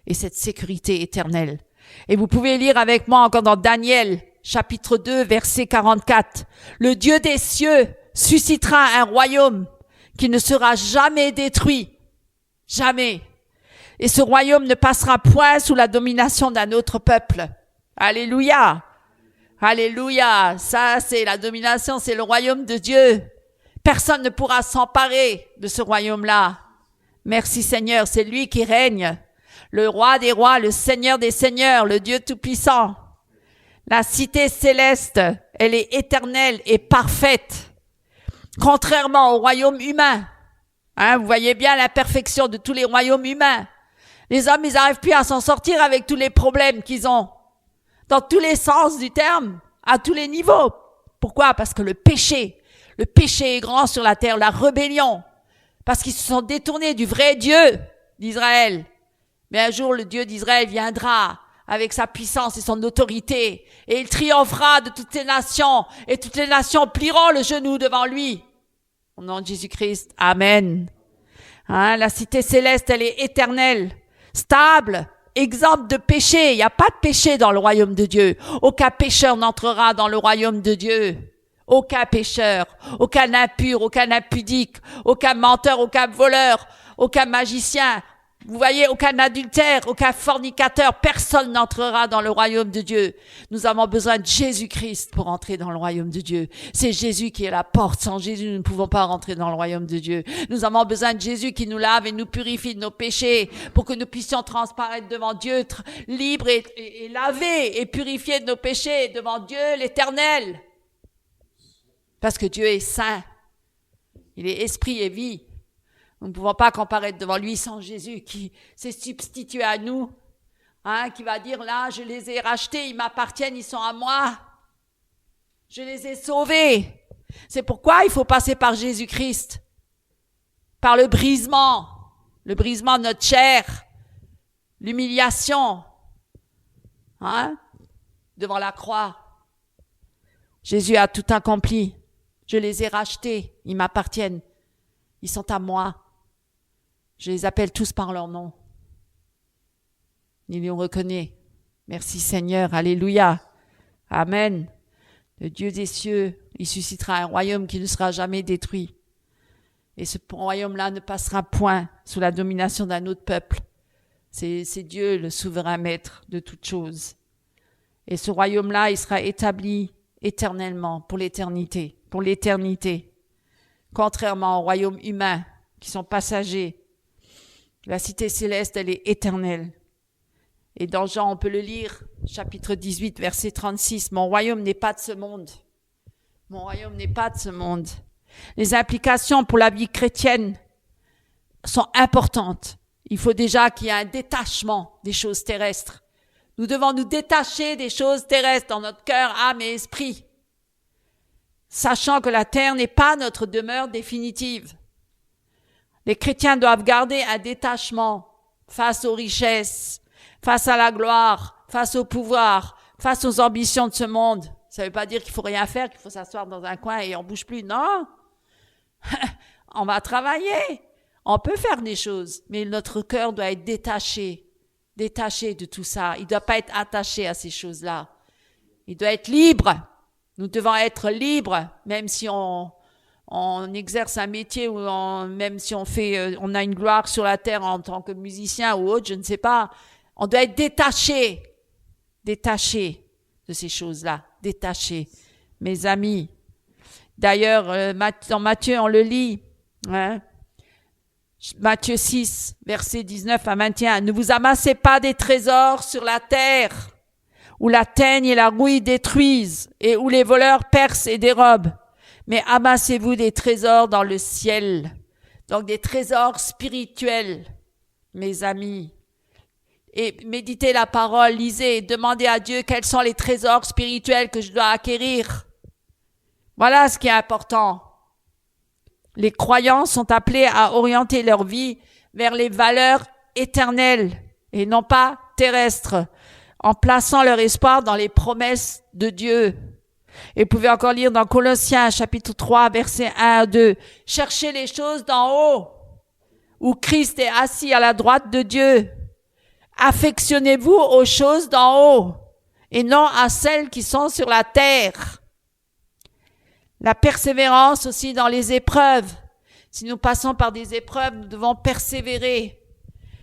et cette sécurité éternelle. Et vous pouvez lire avec moi encore dans Daniel, chapitre 2, verset 44. Le Dieu des cieux suscitera un royaume qui ne sera jamais détruit. Jamais. Et ce royaume ne passera point sous la domination d'un autre peuple. Alléluia. Alléluia. Ça, c'est la domination, c'est le royaume de Dieu. Personne ne pourra s'emparer de ce royaume-là. Merci Seigneur, c'est lui qui règne. Le roi des rois, le Seigneur des seigneurs, le Dieu tout-puissant. La cité céleste, elle est éternelle et parfaite. Contrairement au royaume humain. Vous voyez bien l'imperfection de tous les royaumes humains. Les hommes, ils n'arrivent plus à s'en sortir avec tous les problèmes qu'ils ont. Dans tous les sens du terme, à tous les niveaux. Pourquoi? Parce que le péché est grand sur la terre, la rébellion. Parce qu'ils se sont détournés du vrai Dieu d'Israël. Mais un jour, le Dieu d'Israël viendra avec sa puissance et son autorité. Et il triomphera de toutes les nations. Et toutes les nations plieront le genou devant lui. Au nom de Jésus-Christ. Amen. La cité céleste, elle est éternelle, stable, exempte de péché. Il n'y a pas de péché dans le royaume de Dieu. Aucun pécheur n'entrera dans le royaume de Dieu. Aucun pécheur, aucun impur, aucun impudique, aucun menteur, aucun voleur, aucun magicien. Vous voyez, aucun adultère, aucun fornicateur, personne n'entrera dans le royaume de Dieu. Nous avons besoin de Jésus-Christ pour entrer dans le royaume de Dieu. C'est Jésus qui est la porte. Sans Jésus, nous ne pouvons pas rentrer dans le royaume de Dieu. Nous avons besoin de Jésus qui nous lave et nous purifie de nos péchés pour que nous puissions transparaître devant Dieu, libres et lavés et purifiés de nos péchés devant Dieu l'Éternel. Parce que Dieu est saint. Il est esprit et vie. Nous ne pouvons pas comparaître devant lui sans Jésus qui s'est substitué à nous, qui va dire là, je les ai rachetés, ils m'appartiennent, ils sont à moi. Je les ai sauvés. C'est pourquoi il faut passer par Jésus-Christ, par le brisement de notre chair, l'humiliation, devant la croix. Jésus a tout accompli. Je les ai rachetés, ils m'appartiennent, ils sont à moi. Je les appelle tous par leur nom. Il les reconnaît. Merci Seigneur, alléluia, amen. Le Dieu des cieux, il suscitera un royaume qui ne sera jamais détruit. Et ce royaume-là ne passera point sous la domination d'un autre peuple. C'est Dieu le souverain maître de toutes choses. Et ce royaume-là, il sera établi éternellement, pour l'éternité. Contrairement au royaume humain, qui sont passagers. La cité céleste, elle est éternelle. Et dans Jean, on peut le lire, chapitre 18, verset 36. Mon royaume n'est pas de ce monde. Mon royaume n'est pas de ce monde. Les implications pour la vie chrétienne sont importantes. Il faut déjà qu'il y ait un détachement des choses terrestres. Nous devons nous détacher des choses terrestres dans notre cœur, âme et esprit, sachant que la terre n'est pas notre demeure définitive. Les chrétiens doivent garder un détachement face aux richesses, face à la gloire, face au pouvoir, face aux ambitions de ce monde. Ça ne veut pas dire qu'il faut rien faire, qu'il faut s'asseoir dans un coin et on bouge plus. Non, on va travailler. On peut faire des choses, mais notre cœur doit être détaché de tout ça. Il ne doit pas être attaché à ces choses-là. Il doit être libre. Nous devons être libres, même si on exerce un métier ou même si on a une gloire sur la terre en tant que musicien ou autre, je ne sais pas. On doit être détaché de ces choses-là, détaché. Mes amis. D'ailleurs, dans Matthieu, on le lit, Matthieu 6, versets 19 à 21. Ne vous amassez pas des trésors sur la terre, où la teigne et la rouille détruisent, et où les voleurs percent et dérobent. Mais amassez-vous des trésors dans le ciel. Donc des trésors spirituels, mes amis. Et méditez la parole, lisez, demandez à Dieu quels sont les trésors spirituels que je dois acquérir. Voilà ce qui est important. Les croyants sont appelés à orienter leur vie vers les valeurs éternelles et non pas terrestres, en plaçant leur espoir dans les promesses de Dieu. Et vous pouvez encore lire dans Colossiens, chapitre 3, versets 1 à 2. Cherchez les choses d'en haut, où Christ est assis à la droite de Dieu. Affectionnez-vous aux choses d'en haut, et non à celles qui sont sur la terre. La persévérance aussi dans les épreuves. Si nous passons par des épreuves, nous devons persévérer.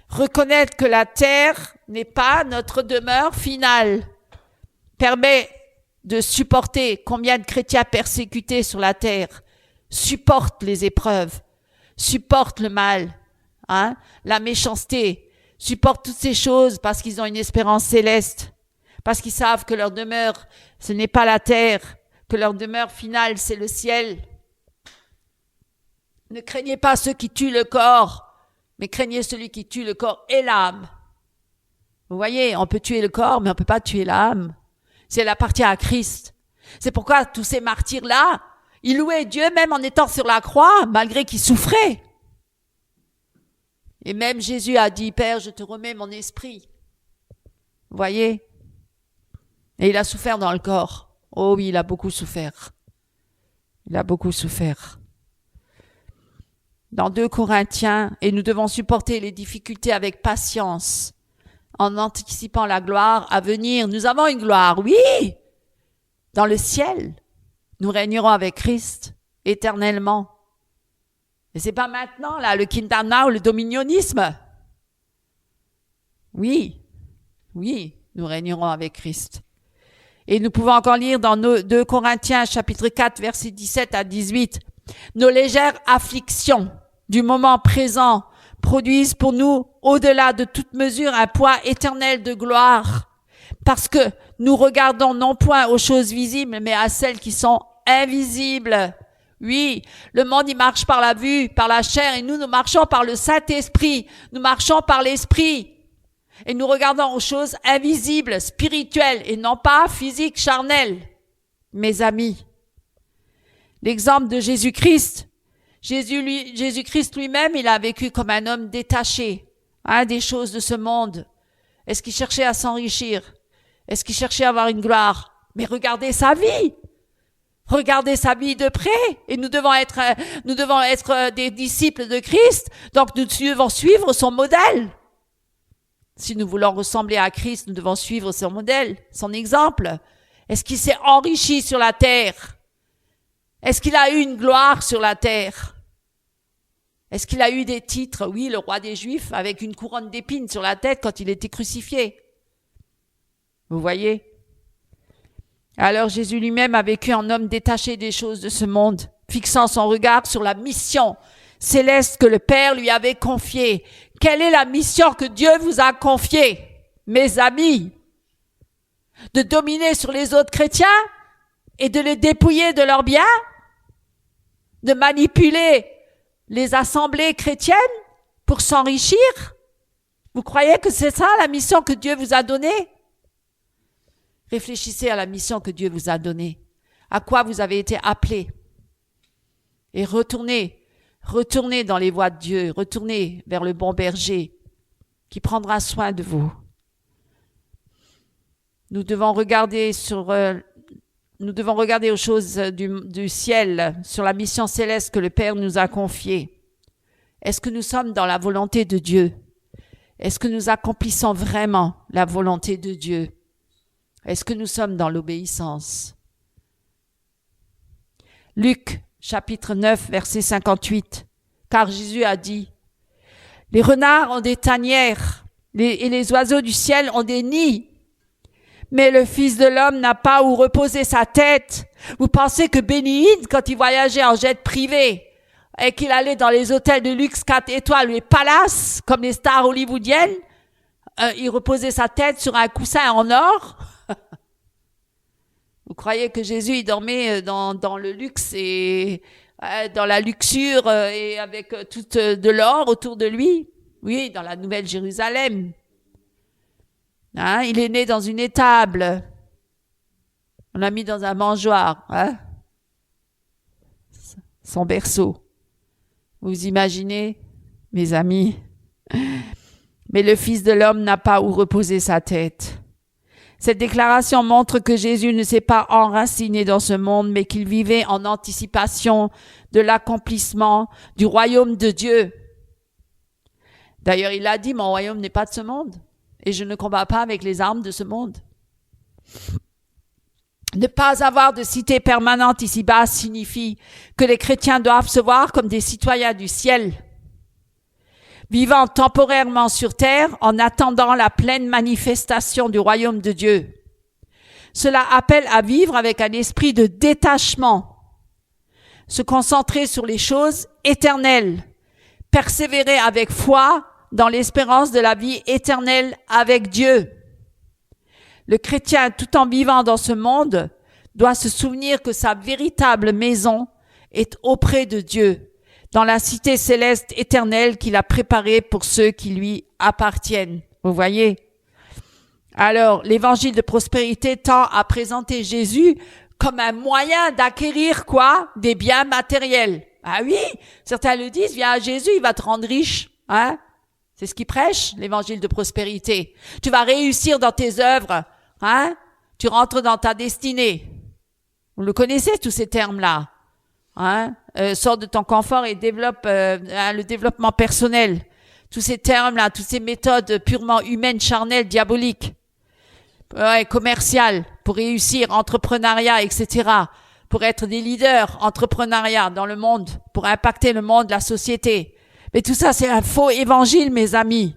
Reconnaître que la terre n'est pas notre demeure finale. Permet de supporter combien de chrétiens persécutés sur la terre supportent les épreuves, supportent le mal, la méchanceté, supportent toutes ces choses parce qu'ils ont une espérance céleste, parce qu'ils savent que leur demeure, ce n'est pas la terre, que leur demeure finale, c'est le ciel. Ne craignez pas ceux qui tuent le corps, mais craignez celui qui tue le corps et l'âme. Vous voyez, on peut tuer le corps, mais on ne peut pas tuer l'âme. Si elle appartient à Christ. C'est pourquoi tous ces martyrs-là, ils louaient Dieu même en étant sur la croix, malgré qu'ils souffraient. Et même Jésus a dit, Père, je te remets mon esprit. Vous voyez? Et il a souffert dans le corps. Oh oui, il a beaucoup souffert. Il a beaucoup souffert. Dans 2 Corinthiens, et nous devons supporter les difficultés avec patience, en anticipant la gloire à venir. Nous avons une gloire, oui, dans le ciel. Nous régnerons avec Christ éternellement. Et c'est pas maintenant, là, le Kingdom Now, le dominionnisme. Oui, nous régnerons avec Christ. Et nous pouvons encore lire dans 2 Corinthiens, chapitre 4, versets 17 à 18. Nos légères afflictions du moment présent produisent pour nous, au-delà de toute mesure, un poids éternel de gloire, parce que nous regardons non point aux choses visibles, mais à celles qui sont invisible. Oui, le monde, il marche par la vue, par la chair, et nous marchons par le Saint-Esprit. Nous marchons par l'Esprit. Et nous regardons aux choses invisibles, spirituelles, et non pas physiques, charnelles. Mes amis, l'exemple de Jésus-Christ. Jésus-Christ lui-même, il a vécu comme un homme détaché, des choses de ce monde. Est-ce qu'il cherchait à s'enrichir? Est-ce qu'il cherchait à avoir une gloire? Mais regardez sa vie. Regardez sa vie de près. Et nous devons être des disciples de Christ. Donc nous devons suivre son modèle. Si nous voulons ressembler à Christ, nous devons suivre son modèle, son exemple. Est-ce qu'il s'est enrichi sur la terre? Est-ce qu'il a eu une gloire sur la terre? Est-ce qu'il a eu des titres? Oui, le roi des Juifs, avec une couronne d'épines sur la tête quand il était crucifié. Vous voyez? Alors Jésus lui-même a vécu en homme détaché des choses de ce monde, fixant son regard sur la mission céleste que le Père lui avait confiée. Quelle est la mission que Dieu vous a confiée, mes amis? De dominer sur les autres chrétiens et de les dépouiller de leurs biens? De manipuler les assemblées chrétiennes pour s'enrichir? Vous croyez que c'est ça la mission que Dieu vous a donnée? Réfléchissez à la mission que Dieu vous a donnée, à quoi vous avez été appelés. Et retournez dans les voies de Dieu, retournez vers le bon berger qui prendra soin de vous. Nous devons regarder aux choses du ciel, sur la mission céleste que le Père nous a confiée. Est-ce que nous sommes dans la volonté de Dieu? Est-ce que nous accomplissons vraiment la volonté de Dieu? Est-ce que nous sommes dans l'obéissance? Luc, chapitre 9, verset 58. Car Jésus a dit, « Les renards ont des tanières et les oiseaux du ciel ont des nids. Mais le Fils de l'homme n'a pas où reposer sa tête. » Vous pensez que Benny Hinn, quand il voyageait en jet privé et qu'il allait dans les hôtels de luxe 4 étoiles, les palaces, comme les stars hollywoodiennes, il reposait sa tête sur un coussin en or? Vous croyez que Jésus, il dormait dans le luxe et dans la luxure et avec tout de l'or autour de lui? Oui, dans la Nouvelle Jérusalem. Il est né dans une étable. On l'a mis dans un mangeoire. Son berceau. Vous imaginez, mes amis? Mais le Fils de l'homme n'a pas où reposer sa tête. Cette déclaration montre que Jésus ne s'est pas enraciné dans ce monde, mais qu'il vivait en anticipation de l'accomplissement du royaume de Dieu. D'ailleurs, il a dit, mon royaume n'est pas de ce monde, et je ne combats pas avec les armes de ce monde. Ne pas avoir de cité permanente ici-bas signifie que les chrétiens doivent se voir comme des citoyens du ciel, vivant temporairement sur terre en attendant la pleine manifestation du royaume de Dieu. Cela appelle à vivre avec un esprit de détachement, se concentrer sur les choses éternelles, persévérer avec foi dans l'espérance de la vie éternelle avec Dieu. Le chrétien, tout en vivant dans ce monde, doit se souvenir que sa véritable maison est auprès de Dieu, dans la cité céleste éternelle qu'il a préparée pour ceux qui lui appartiennent. Vous voyez? Alors, l'évangile de prospérité tend à présenter Jésus comme un moyen d'acquérir quoi? Des biens matériels. Ah oui, certains le disent, viens à Jésus, il va te rendre riche. C'est ce qu'il prêche, l'évangile de prospérité. Tu vas réussir dans tes œuvres. Tu rentres dans ta destinée. Vous le connaissez, tous ces termes-là. Sors de ton confort et développe le développement personnel. Tous ces termes-là, toutes ces méthodes purement humaines, charnelles, diaboliques, commerciales, pour réussir, entrepreneuriat, etc., pour être des leaders, entrepreneuriat dans le monde, pour impacter le monde, la société. Mais tout ça, c'est un faux évangile, mes amis.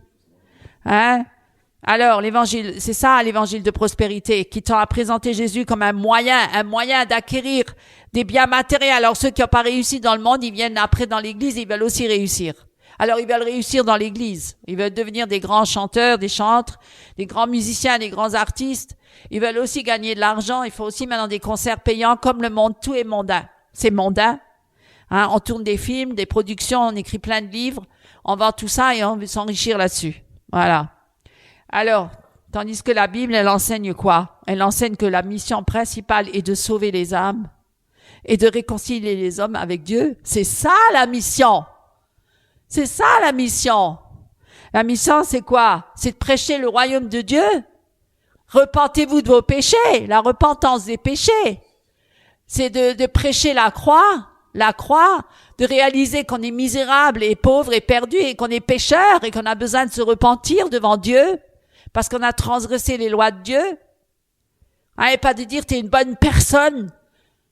Alors, l'évangile, c'est ça, l'évangile de prospérité, qui tend à présenter Jésus comme un moyen d'acquérir des biens matériels. Alors, ceux qui n'ont pas réussi dans le monde, ils viennent après dans l'église, ils veulent aussi réussir. Alors ils veulent réussir dans l'église. Ils veulent devenir des grands chanteurs, des chantres, des grands musiciens, des grands artistes. Ils veulent aussi gagner de l'argent. Il faut aussi maintenant des concerts payants comme le monde. Tout est mondain. C'est mondain. Hein, on tourne des films, des productions, on écrit plein de livres. On vend tout ça et on veut s'enrichir là-dessus. Voilà. Alors, tandis que la Bible, elle enseigne quoi? Elle enseigne que la mission principale est de sauver les âmes et de réconcilier les hommes avec Dieu. C'est ça la mission. C'est ça la mission. La mission, c'est quoi? C'est de prêcher le royaume de Dieu. Repentez-vous de vos péchés, la repentance des péchés. C'est de prêcher la croix, de réaliser qu'on est misérable et pauvre et perdu et qu'on est pécheur et qu'on a besoin de se repentir devant Dieu parce qu'on a transgressé les lois de Dieu. Hein, et pas de dire tu es une bonne personne,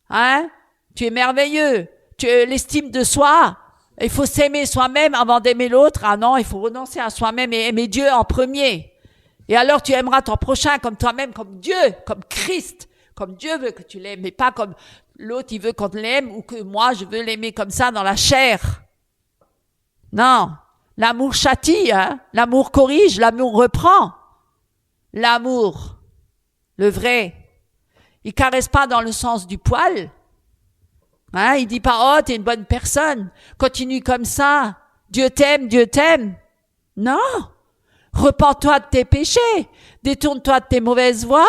hein, tu es merveilleux, tu as l'estime de soi. Il faut s'aimer soi-même avant d'aimer l'autre. Ah non, il faut renoncer à soi-même et aimer Dieu en premier. Et alors tu aimeras ton prochain comme toi-même, comme Dieu, comme Christ, comme Dieu veut que tu l'aimes, mais pas comme l'autre il veut qu'on l'aime ou que moi je veux l'aimer comme ça dans la chair. Non, l'amour châtie, hein, l'amour corrige, l'amour reprend. L'amour, le vrai, il caresse pas dans le sens du poil. Hein, il dit pas oh t'es une bonne personne, continue comme ça, Dieu t'aime, Dieu t'aime. Non. Repens-toi de tes péchés, détourne-toi de tes mauvaises voies,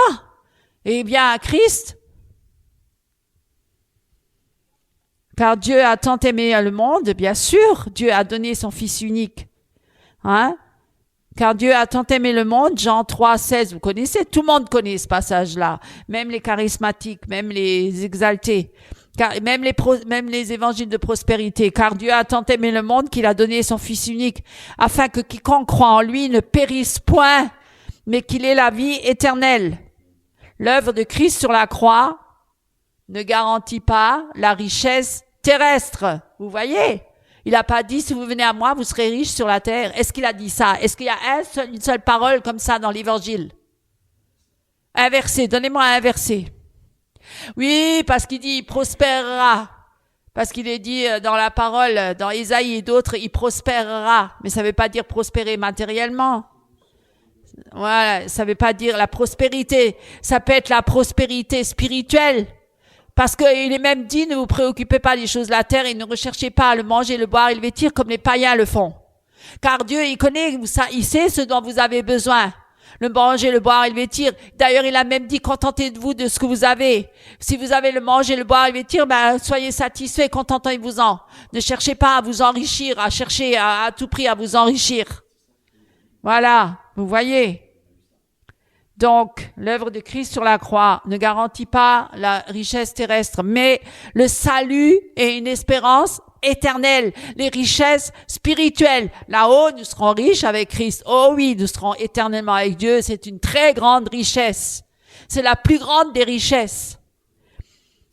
et viens à Christ. Car Dieu a tant aimé le monde, bien sûr, Dieu a donné son Fils unique. Hein? Car Dieu a tant aimé le monde, Jean 3, 16, vous connaissez, tout le monde connaît ce passage-là, même les charismatiques, même les exaltés. Même les évangiles de prospérité, car Dieu a tant aimé le monde qu'il a donné son Fils unique, afin que quiconque croit en lui ne périsse point, mais qu'il ait la vie éternelle. L'œuvre de Christ sur la croix ne garantit pas la richesse terrestre. Vous voyez? Il n'a pas dit, si vous venez à moi, vous serez riches sur la terre. Est-ce qu'il a dit ça? Est-ce qu'il y a une seule parole comme ça dans l'évangile? Un verset, donnez-moi un verset. Oui, parce qu'il dit il prospérera. Parce qu'il est dit dans la parole, dans Ésaïe et d'autres, il prospérera. Mais ça ne veut pas dire prospérer matériellement. Voilà, ça ne veut pas dire la prospérité. Ça peut être la prospérité spirituelle. Parce qu'il est même dit, ne vous préoccupez pas des choses de la terre et ne recherchez pas à le manger, le boire et le vêtir comme les païens le font. Car Dieu, il connaît ça, il sait ce dont vous avez besoin. Le manger, le boire et le vêtir. D'ailleurs, il a même dit, contentez-vous de ce que vous avez. Si vous avez le manger, le boire et le vêtir, ben, soyez satisfaits, contentez-vous-en. Ne cherchez pas à vous enrichir, à chercher à tout prix à vous enrichir. Voilà, vous voyez. Donc, l'œuvre de Christ sur la croix ne garantit pas la richesse terrestre, mais le salut et une espérance éternelle, les richesses spirituelles. Là-haut, nous serons riches avec Christ. Oh oui, nous serons éternellement avec Dieu. C'est une très grande richesse. C'est la plus grande des richesses.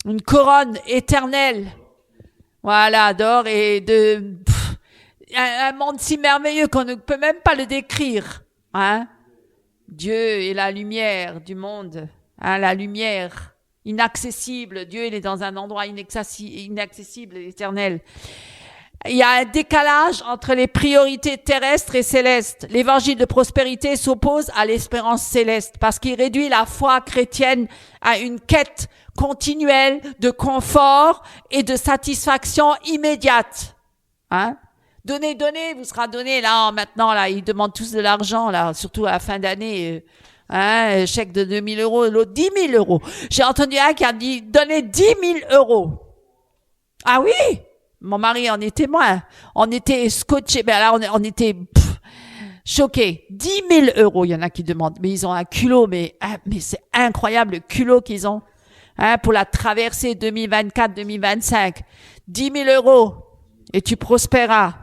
Une couronne éternelle. Voilà, d'or et un monde si merveilleux qu'on ne peut même pas le décrire. Hein? Dieu est la lumière du monde. Hein, la lumière. Inaccessible. Dieu, il est dans un endroit inaccessible et éternel. Il y a un décalage entre les priorités terrestres et célestes. L'évangile de prospérité s'oppose à l'espérance céleste parce qu'il réduit la foi chrétienne à une quête continuelle de confort et de satisfaction immédiate. Hein? Donnez, vous sera donné. Là, maintenant, là, ils demandent tous de l'argent, là, surtout à la fin d'année. Hein, chèque de 2 000 euros, l'autre 10 000 euros. J'ai entendu un qui a dit, donnez 10 000 euros. Ah oui? Mon mari en est témoin. On était scotchés. Ben là, on était choqués. 10 000 euros, il y en a qui demandent. Mais ils ont un culot, mais c'est incroyable le culot qu'ils ont. Hein, pour la traversée 2024-2025. 10 000 euros. Et tu prospéras.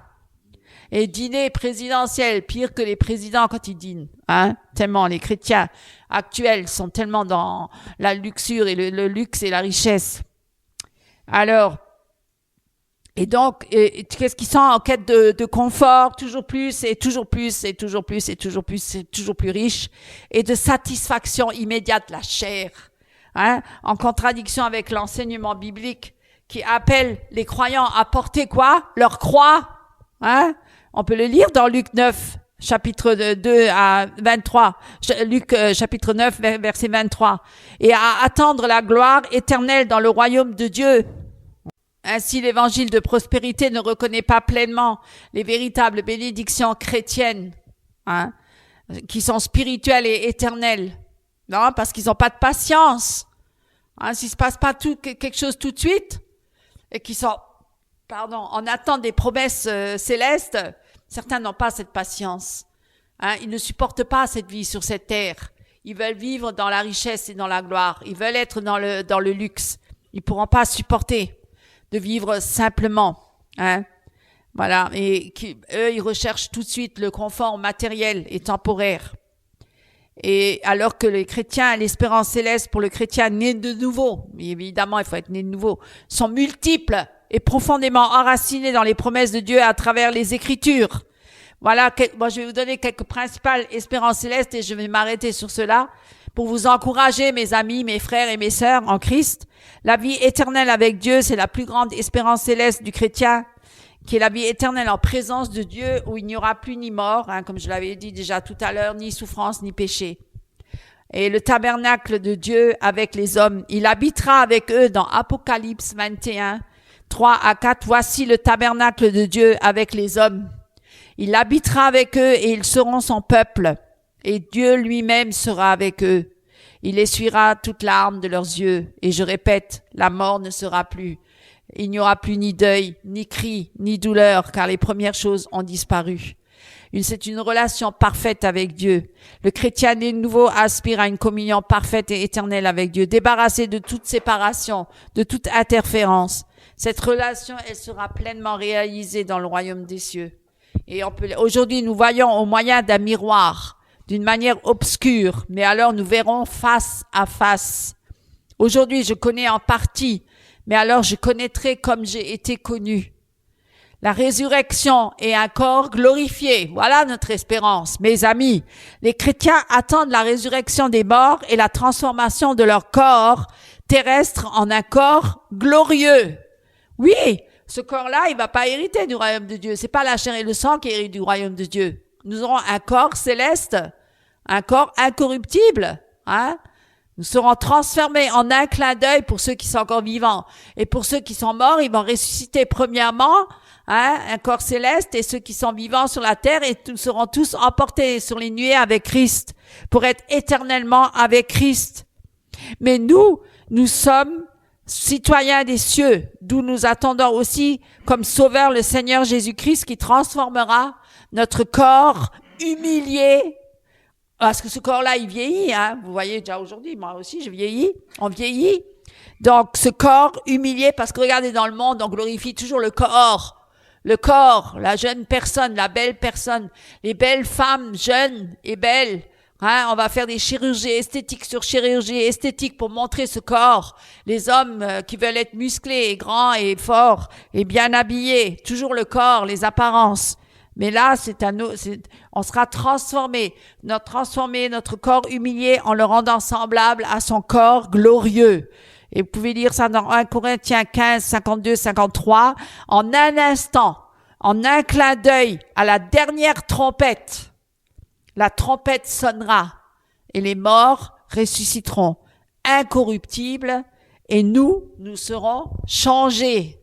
Et dîner présidentiel, pire que les présidents quand ils dînent. Hein, tellement les chrétiens actuels sont tellement dans la luxure et le luxe et la richesse. Alors, et donc, qu'est-ce qu'ils sont en quête de confort, toujours plus et toujours plus et toujours plus et toujours plus et toujours plus riche, et de satisfaction immédiate, la chair, hein, en contradiction avec l'enseignement biblique qui appelle les croyants à porter quoi? Leur croix, hein? On peut le lire dans Luc 9, chapitre 2 à 23. Luc chapitre 9, verset 23. Et à attendre la gloire éternelle dans le royaume de Dieu. Ainsi, l'évangile de prospérité ne reconnaît pas pleinement les véritables bénédictions chrétiennes, qui sont spirituelles et éternelles. Non, parce qu'ils n'ont pas de patience. S'il se passe pas quelque chose tout de suite, et qui sont, en attente des promesses célestes, certains n'ont pas cette patience. Ils ne supportent pas cette vie sur cette terre. Ils veulent vivre dans la richesse et dans la gloire. Ils veulent être dans le luxe. Ils pourront pas supporter de vivre simplement. Voilà. Et eux, ils recherchent tout de suite le confort matériel et temporaire. Et alors que les chrétiens, l'espérance céleste pour le chrétien né de nouveau, mais évidemment, il faut être né de nouveau, sont multiples et profondément enracinés dans les promesses de Dieu à travers les Écritures. Voilà, moi je vais vous donner quelques principales espérances célestes et je vais m'arrêter sur cela pour vous encourager, mes amis, mes frères et mes sœurs en Christ. La vie éternelle avec Dieu, c'est la plus grande espérance céleste du chrétien, qui est la vie éternelle en présence de Dieu, où il n'y aura plus ni mort, comme je l'avais dit déjà tout à l'heure, ni souffrance, ni péché. Et le tabernacle de Dieu avec les hommes, il habitera avec eux dans Apocalypse 21, 3 à 4. Voici le tabernacle de Dieu avec les hommes. Il habitera avec eux et ils seront son peuple. Et Dieu lui-même sera avec eux. Il essuiera toute larme de leurs yeux. Et je répète, la mort ne sera plus. Il n'y aura plus ni deuil, ni cri, ni douleur, car les premières choses ont disparu. C'est une relation parfaite avec Dieu. Le chrétien né de nouveau aspire à une communion parfaite et éternelle avec Dieu, débarrassé de toute séparation, de toute interférence. Cette relation, elle sera pleinement réalisée dans le royaume des cieux. Et aujourd'hui, nous voyons au moyen d'un miroir, d'une manière obscure, mais alors nous verrons face à face. Aujourd'hui, je connais en partie, mais alors je connaîtrai comme j'ai été connu. La résurrection et un corps glorifié, voilà notre espérance. Mes amis, les chrétiens attendent la résurrection des morts et la transformation de leur corps terrestre en un corps glorieux. Oui, ce corps-là, il va pas hériter du royaume de Dieu. C'est pas la chair et le sang qui héritent du royaume de Dieu. Nous aurons un corps céleste, un corps incorruptible, Nous serons transformés en un clin d'œil pour ceux qui sont encore vivants. Et pour ceux qui sont morts, ils vont ressusciter premièrement, un corps céleste, et ceux qui sont vivants sur la terre, et nous serons tous emportés sur les nuées avec Christ, pour être éternellement avec Christ. Mais nous sommes citoyens des cieux, d'où nous attendons aussi comme sauveur le Seigneur Jésus-Christ qui transformera notre corps humilié. Parce que ce corps-là, il vieillit, Vous voyez déjà aujourd'hui, moi aussi, je vieillis. On vieillit. Donc, ce corps humilié, parce que regardez, dans le monde, on glorifie toujours le corps. Le corps, la jeune personne, la belle personne, les belles femmes jeunes et belles. On va faire des chirurgies esthétiques sur chirurgie esthétique pour montrer ce corps. Les hommes qui veulent être musclés et grands et forts et bien habillés. Toujours le corps, les apparences. Mais là, on sera transformé, notre corps humilié en le rendant semblable à son corps glorieux. Et vous pouvez lire ça dans 1 Corinthiens 15, 52, 53. En un instant, en un clin d'œil, à la dernière trompette, la trompette sonnera et les morts ressusciteront incorruptibles et nous serons changés.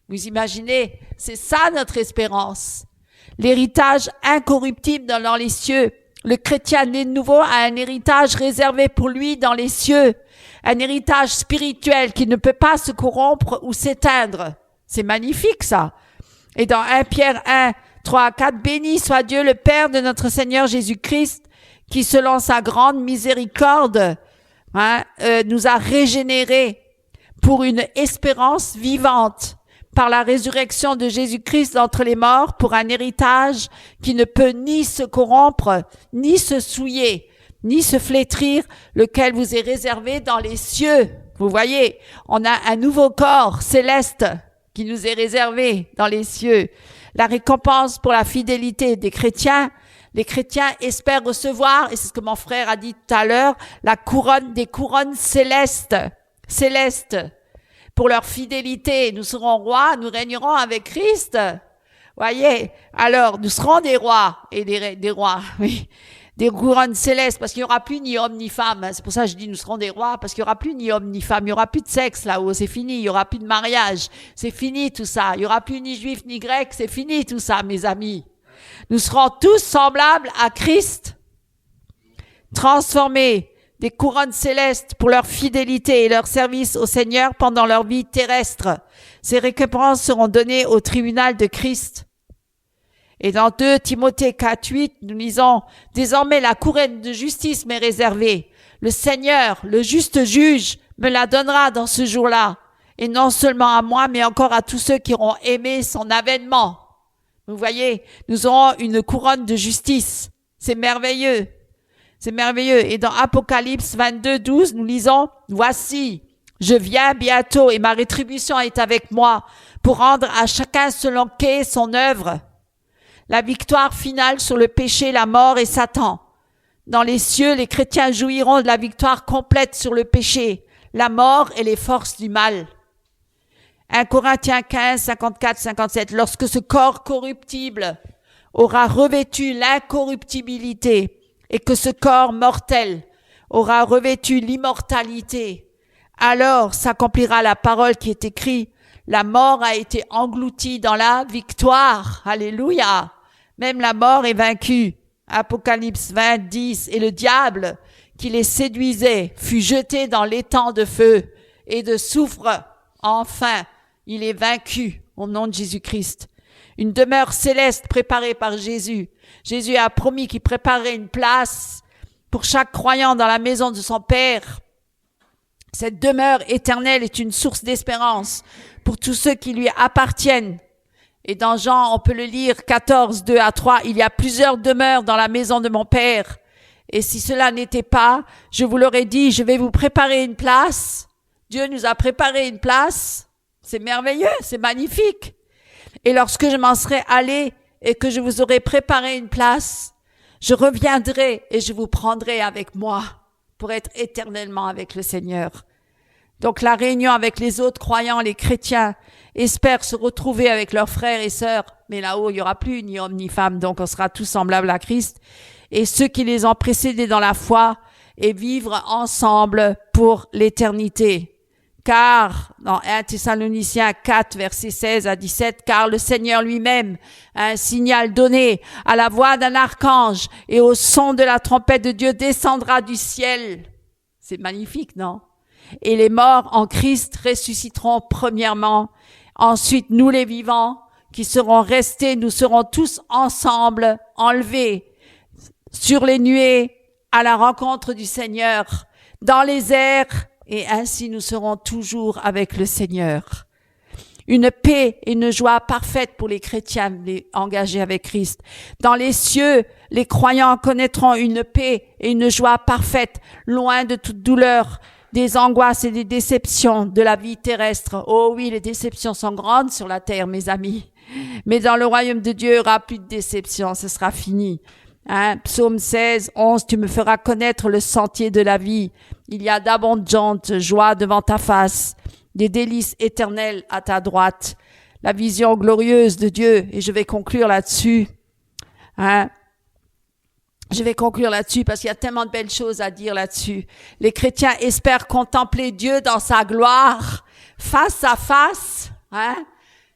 Vous imaginez, c'est ça notre espérance. L'héritage incorruptible dans les cieux. Le chrétien né de nouveau a un héritage réservé pour lui dans les cieux. Un héritage spirituel qui ne peut pas se corrompre ou s'éteindre. C'est magnifique, ça. Et dans 1 Pierre 1, 3 à 4, béni soit Dieu le Père de notre Seigneur Jésus-Christ, qui selon sa grande miséricorde, nous a régénérés pour une espérance vivante par la résurrection de Jésus-Christ d'entre les morts, pour un héritage qui ne peut ni se corrompre, ni se souiller, ni se flétrir, lequel vous est réservé dans les cieux. Vous voyez, on a un nouveau corps céleste qui nous est réservé dans les cieux. La récompense pour la fidélité des chrétiens, les chrétiens espèrent recevoir, et c'est ce que mon frère a dit tout à l'heure, des couronnes célestes. Pour leur fidélité, nous serons rois, nous régnerons avec Christ. Voyez, alors nous serons des rois et des rois, oui, des couronnes célestes, parce qu'il n'y aura plus ni homme ni femme. C'est pour ça que je dis nous serons des rois, parce qu'il n'y aura plus ni homme ni femme, il n'y aura plus de sexe là-haut, c'est fini, il n'y aura plus de mariage, c'est fini tout ça, il n'y aura plus ni juif ni grec, c'est fini tout ça, mes amis. Nous serons tous semblables à Christ, transformés, des couronnes célestes pour leur fidélité et leur service au Seigneur pendant leur vie terrestre. Ces récompenses seront données au tribunal de Christ. Et dans 2 Timothée 4:8, nous lisons « Désormais la couronne de justice m'est réservée. Le Seigneur, le juste juge, me la donnera dans ce jour-là. Et non seulement à moi, mais encore à tous ceux qui auront aimé son avènement. » Vous voyez, nous aurons une couronne de justice. C'est merveilleux. C'est merveilleux. Et dans Apocalypse 22:12, nous lisons « Voici, je viens bientôt et ma rétribution est avec moi pour rendre à chacun selon qu'est son œuvre. » La victoire finale sur le péché, la mort et Satan. Dans les cieux, les chrétiens jouiront de la victoire complète sur le péché, la mort et les forces du mal. 1 Corinthiens 15, 54, 57. Lorsque ce corps corruptible aura revêtu l'incorruptibilité et que ce corps mortel aura revêtu l'immortalité, alors s'accomplira la parole qui est écrite. La mort a été engloutie dans la victoire. Alléluia. Même la mort est vaincue. Apocalypse 20, 10. Et le diable qui les séduisait fut jeté dans l'étang de feu et de soufre. Enfin, il est vaincu au nom de Jésus-Christ. Une demeure céleste préparée par Jésus. Jésus a promis qu'il préparerait une place pour chaque croyant dans la maison de son Père. Cette demeure éternelle est une source d'espérance pour tous ceux qui lui appartiennent. Et dans Jean, on peut le lire 14, 2 à 3, il y a plusieurs demeures dans la maison de mon Père. Et si cela n'était pas, je vous l'aurais dit, je vais vous préparer une place. Dieu nous a préparé une place. C'est merveilleux, c'est magnifique. Et lorsque je m'en serai allé et que je vous aurai préparé une place, je reviendrai et je vous prendrai avec moi pour être éternellement avec le Seigneur. Donc la réunion avec les autres croyants, les chrétiens, espèrent se retrouver avec leurs frères et sœurs. Mais là-haut, il n'y aura plus ni homme ni femme, donc on sera tous semblables à Christ. Et ceux qui les ont précédés dans la foi et vivre ensemble pour l'éternité. Car, dans 1 Thessaloniciens 4, versets 16 à 17, car le Seigneur lui-même a un signal donné à la voix d'un archange et au son de la trompette de Dieu descendra du ciel. C'est magnifique, non? Et les morts en Christ ressusciteront premièrement. Ensuite, nous les vivants qui serons restés, nous serons tous ensemble enlevés sur les nuées à la rencontre du Seigneur dans les airs. Et ainsi nous serons toujours avec le Seigneur. Une paix et une joie parfaite pour les chrétiens engagés avec Christ. Dans les cieux, les croyants connaîtront une paix et une joie parfaite, loin de toute douleur, des angoisses et des déceptions de la vie terrestre. Oh oui, les déceptions sont grandes sur la terre, mes amis. Mais dans le royaume de Dieu, il n'y aura plus de déceptions, ce sera fini. Psaume 16, 11, tu me feras connaître le sentier de la vie. Il y a d'abondantes joies devant ta face, des délices éternelles à ta droite. La vision glorieuse de Dieu, et je vais conclure là-dessus. Je vais conclure là-dessus parce qu'il y a tellement de belles choses à dire là-dessus. Les chrétiens espèrent contempler Dieu dans sa gloire, face à face.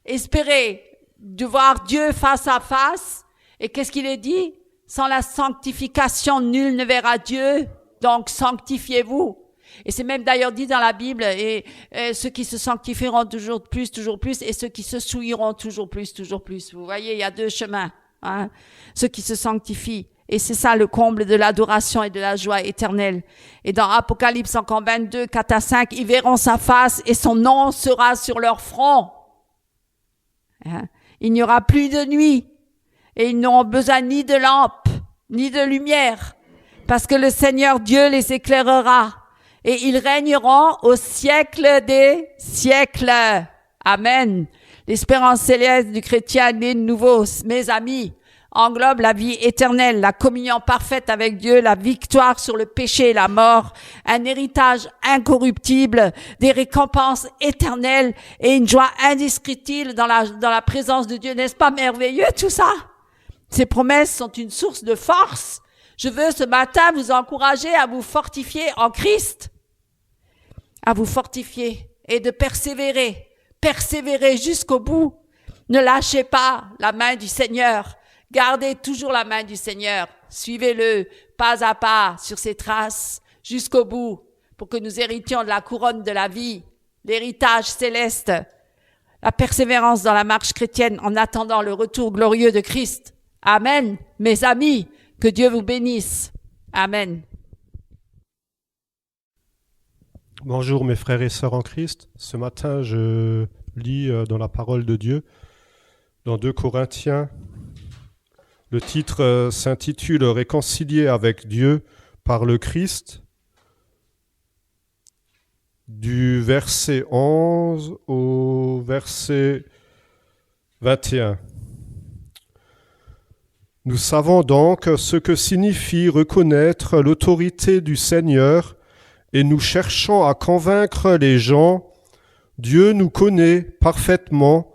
Espérer de voir Dieu face à face. Et qu'est-ce qu'il est dit? Sans la sanctification, nul ne verra Dieu, donc sanctifiez-vous. Et c'est même d'ailleurs dit dans la Bible, et ceux qui se sanctifieront toujours plus, et ceux qui se souilleront toujours plus. Vous voyez, il y a deux chemins, ceux qui se sanctifient. Et c'est ça le comble de l'adoration et de la joie éternelle. Et dans Apocalypse encore 22, 4 à 5, ils verront sa face et son nom sera sur leur front. Il n'y aura plus de nuit. Et ils n'auront besoin ni de lampe, ni de lumière, parce que le Seigneur Dieu les éclairera, et ils régneront au siècle des siècles. Amen. L'espérance céleste du chrétien né de nouveau, mes amis, englobe la vie éternelle, la communion parfaite avec Dieu, la victoire sur le péché et la mort, un héritage incorruptible, des récompenses éternelles et une joie indescriptible dans la présence de Dieu. N'est-ce pas merveilleux tout ça? Ces promesses sont une source de force. Je veux ce matin vous encourager à vous fortifier en Christ, à vous fortifier et de persévérer. Persévérez jusqu'au bout. Ne lâchez pas la main du Seigneur. Gardez toujours la main du Seigneur. Suivez-le pas à pas sur ses traces jusqu'au bout pour que nous héritions de la couronne de la vie, l'héritage céleste, la persévérance dans la marche chrétienne en attendant le retour glorieux de Christ. Amen. Mes amis, que Dieu vous bénisse. Amen. Bonjour mes frères et sœurs en Christ. Ce matin, je lis dans la parole de Dieu, dans 2 Corinthiens. Le titre s'intitule « Réconcilier avec Dieu par le Christ », du verset 11 au verset 21. Nous savons donc ce que signifie reconnaître l'autorité du Seigneur et nous cherchons à convaincre les gens. Dieu nous connaît parfaitement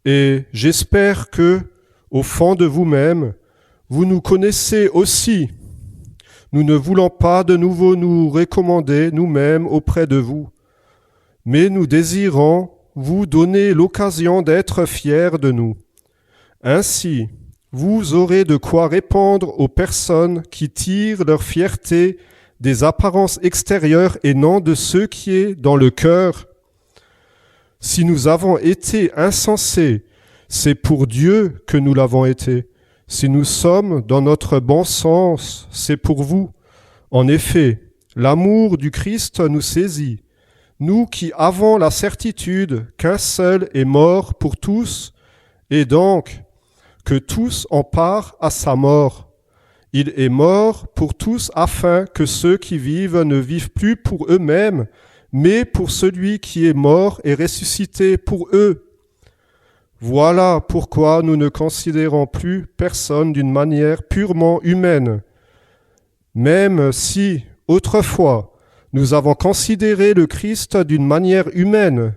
et j'espère que, au fond de vous-même, vous nous connaissez aussi. Nous ne voulons pas de nouveau nous recommander nous-mêmes auprès de vous, mais nous désirons vous donner l'occasion d'être fiers de nous. Ainsi, vous aurez de quoi répondre aux personnes qui tirent leur fierté des apparences extérieures et non de ce qui est dans le cœur. Si nous avons été insensés, c'est pour Dieu que nous l'avons été. Si nous sommes dans notre bon sens, c'est pour vous. En effet, l'amour du Christ nous saisit. Nous qui avons la certitude qu'un seul est mort pour tous, et donc que tous ont part à sa mort. Il est mort pour tous afin que ceux qui vivent ne vivent plus pour eux-mêmes, mais pour celui qui est mort et ressuscité pour eux. Voilà pourquoi nous ne considérons plus personne d'une manière purement humaine. Même si, autrefois, nous avons considéré le Christ d'une manière humaine,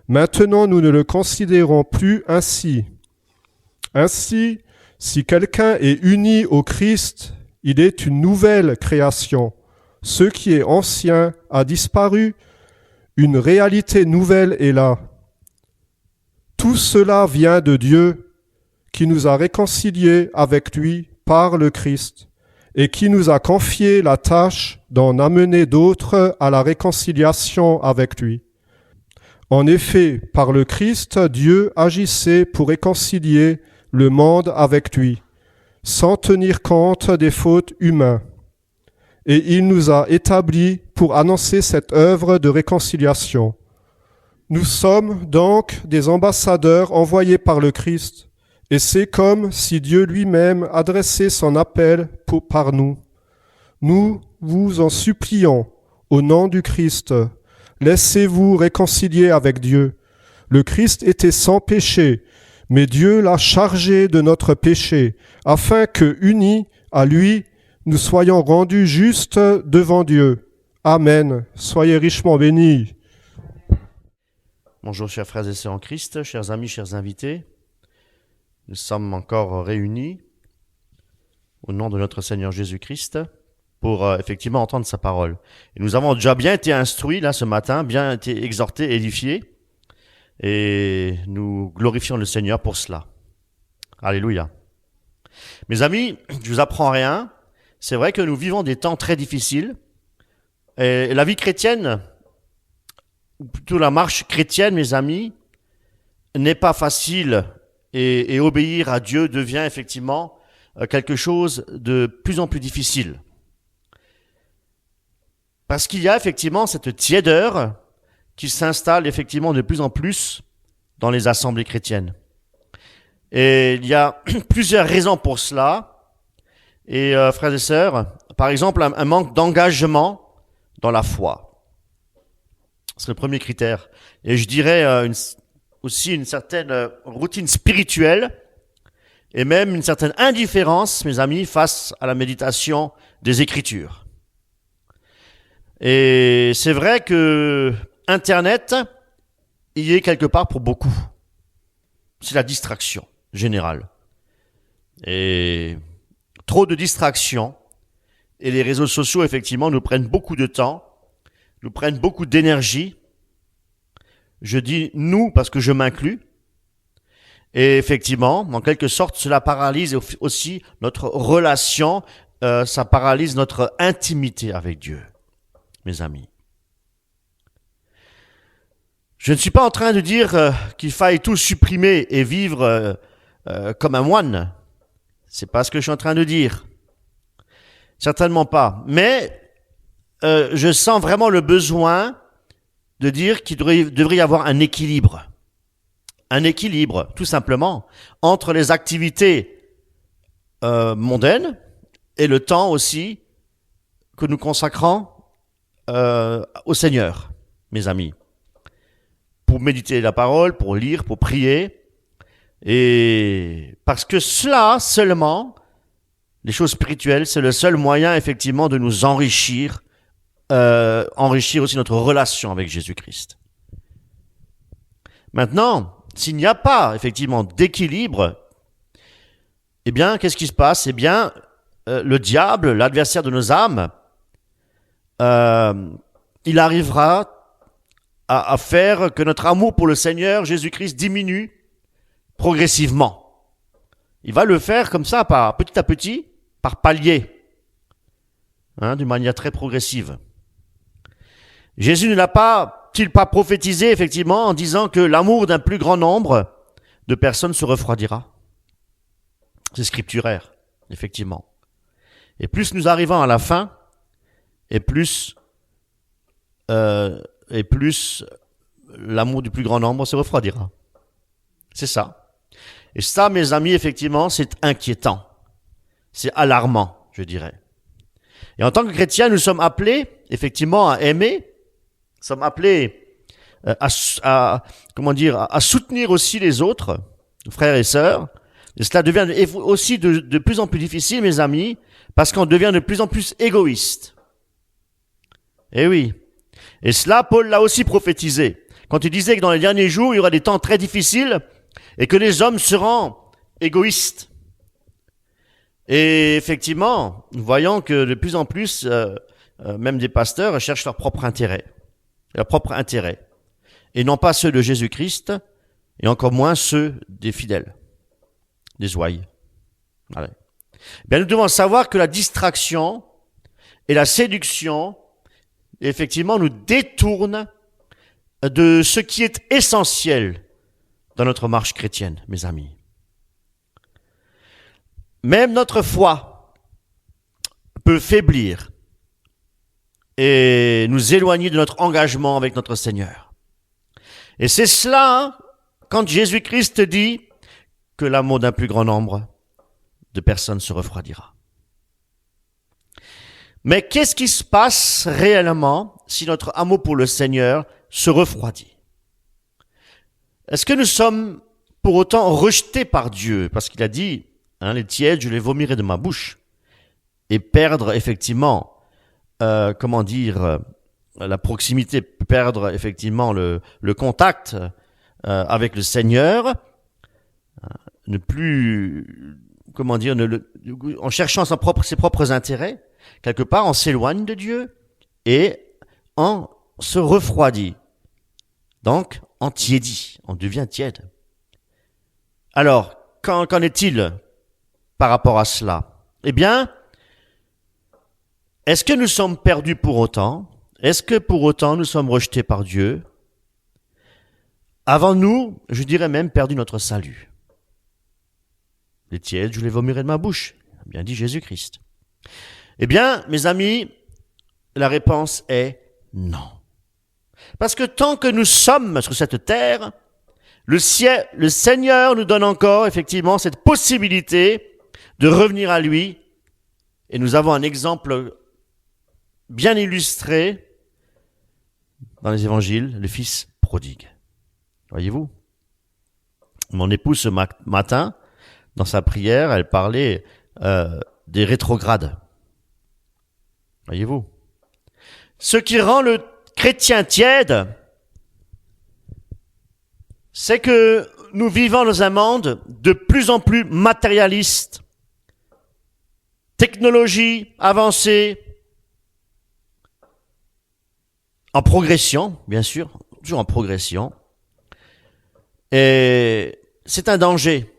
maintenant nous ne le considérons plus ainsi. Ainsi, si quelqu'un est uni au Christ, il est une nouvelle création. Ce qui est ancien a disparu, une réalité nouvelle est là. Tout cela vient de Dieu, qui nous a réconciliés avec lui par le Christ, et qui nous a confié la tâche d'en amener d'autres à la réconciliation avec lui. En effet, par le Christ, Dieu agissait pour réconcilier le monde avec lui, sans tenir compte des fautes humaines. Et il nous a établis pour annoncer cette œuvre de réconciliation. Nous sommes donc des ambassadeurs envoyés par le Christ, et c'est comme si Dieu lui-même adressait son appel par nous. Nous vous en supplions, au nom du Christ, laissez-vous réconcilier avec Dieu. Le Christ était sans péché, mais Dieu l'a chargé de notre péché, afin que, unis à lui, nous soyons rendus justes devant Dieu. Amen. Soyez richement bénis. Bonjour chers frères et sœurs en Christ, chers amis, chers invités. Nous sommes encore réunis au nom de notre Seigneur Jésus-Christ pour effectivement entendre sa parole. Et nous avons déjà bien été instruits là ce matin, bien été exhortés, édifiés. Et nous glorifions le Seigneur pour cela. Alléluia. Mes amis, je vous apprends rien. C'est vrai que nous vivons des temps très difficiles. Et la vie chrétienne, ou plutôt la marche chrétienne, mes amis, n'est pas facile. Et obéir à Dieu devient effectivement quelque chose de plus en plus difficile. Parce qu'il y a effectivement cette tiédeur qui s'installe effectivement de plus en plus dans les assemblées chrétiennes. Et il y a plusieurs raisons pour cela. Et frères et sœurs, par exemple, un manque d'engagement dans la foi. C'est le premier critère. Et je dirais aussi une certaine routine spirituelle et même une certaine indifférence, mes amis, face à la méditation des Écritures. Et c'est vrai que Internet y est quelque part pour beaucoup. C'est la distraction générale. Et trop de distractions. Et les réseaux sociaux, effectivement, nous prennent beaucoup de temps, nous prennent beaucoup d'énergie. Je dis nous parce que je m'inclus. Et effectivement, en quelque sorte, cela paralyse aussi notre relation, ça paralyse notre intimité avec Dieu, mes amis. Je ne suis pas en train de dire qu'il faille tout supprimer et vivre comme un moine. C'est pas ce que je suis en train de dire. Certainement pas. Mais je sens vraiment le besoin de dire qu'il devrait y avoir un équilibre. Un équilibre, tout simplement, entre les activités mondaines et le temps aussi que nous consacrons au Seigneur, mes amis. Pour méditer la parole, pour lire, pour prier. Et parce que cela seulement, les choses spirituelles, c'est le seul moyen effectivement de nous enrichir, enrichir aussi notre relation avec Jésus-Christ. Maintenant, s'il n'y a pas effectivement d'équilibre, eh bien, qu'est-ce qui se passe? Eh bien, le diable, l'adversaire de nos âmes, il arrivera à faire que notre amour pour le Seigneur Jésus-Christ diminue progressivement. Il va le faire comme ça, petit à petit, par palier, d'une manière très progressive. Jésus ne l'a-t-il pas prophétisé, effectivement, en disant que l'amour d'un plus grand nombre de personnes se refroidira? C'est scripturaire, effectivement. Et plus nous arrivons à la fin, et plus l'amour du plus grand nombre se refroidira. C'est ça. Et ça, mes amis, effectivement, c'est inquiétant. C'est alarmant, je dirais. Et en tant que chrétiens, nous sommes appelés, effectivement, à aimer. Nous sommes appelés à soutenir aussi les autres, frères et sœurs. Et cela devient aussi de plus en plus difficile, mes amis, parce qu'on devient de plus en plus égoïste. Eh oui. Et cela, Paul l'a aussi prophétisé. Quand il disait que dans les derniers jours, il y aura des temps très difficiles et que les hommes seront égoïstes. Et effectivement, nous voyons que de plus en plus, même des pasteurs cherchent leur propre intérêt. Et non pas ceux de Jésus-Christ, et encore moins ceux des fidèles, des ouailles. Allez. Bien, nous devons savoir que la distraction et la séduction, effectivement, nous détournent de ce qui est essentiel dans notre marche chrétienne, mes amis. Même notre foi peut faiblir et nous éloigner de notre engagement avec notre Seigneur. Et c'est cela, quand Jésus-Christ dit que l'amour d'un plus grand nombre de personnes se refroidira. Mais qu'est-ce qui se passe réellement si notre amour pour le Seigneur se refroidit? Est-ce que nous sommes pour autant rejetés par Dieu? Parce qu'il a dit, les tièdes, je les vomirai de ma bouche. Et perdre effectivement, la proximité, perdre effectivement le contact avec le Seigneur, ne plus, en cherchant ses propres intérêts, quelque part on s'éloigne de Dieu et on se refroidit. Donc, on tiédit, on devient tiède. Alors, qu'en est-il par rapport à cela? Eh bien, est-ce que nous sommes perdus pour autant? Est-ce que pour autant nous sommes rejetés par Dieu? Avons-nous, je dirais même, perdu notre salut? Les tièdes, je les vomirai de ma bouche, a bien dit Jésus-Christ. Eh bien, mes amis, la réponse est non. Parce que tant que nous sommes sur cette terre, le Seigneur nous donne encore effectivement cette possibilité de revenir à lui. Et nous avons un exemple bien illustré dans les évangiles, le fils prodigue. Voyez-vous? Mon épouse ce matin dans sa prière, elle parlait des rétrogrades. Voyez-vous? Ce qui rend le chrétien tiède, c'est que nous vivons dans un monde de plus en plus matérialiste. Technologie avancée, en progression, bien sûr, toujours en progression. Et c'est un danger.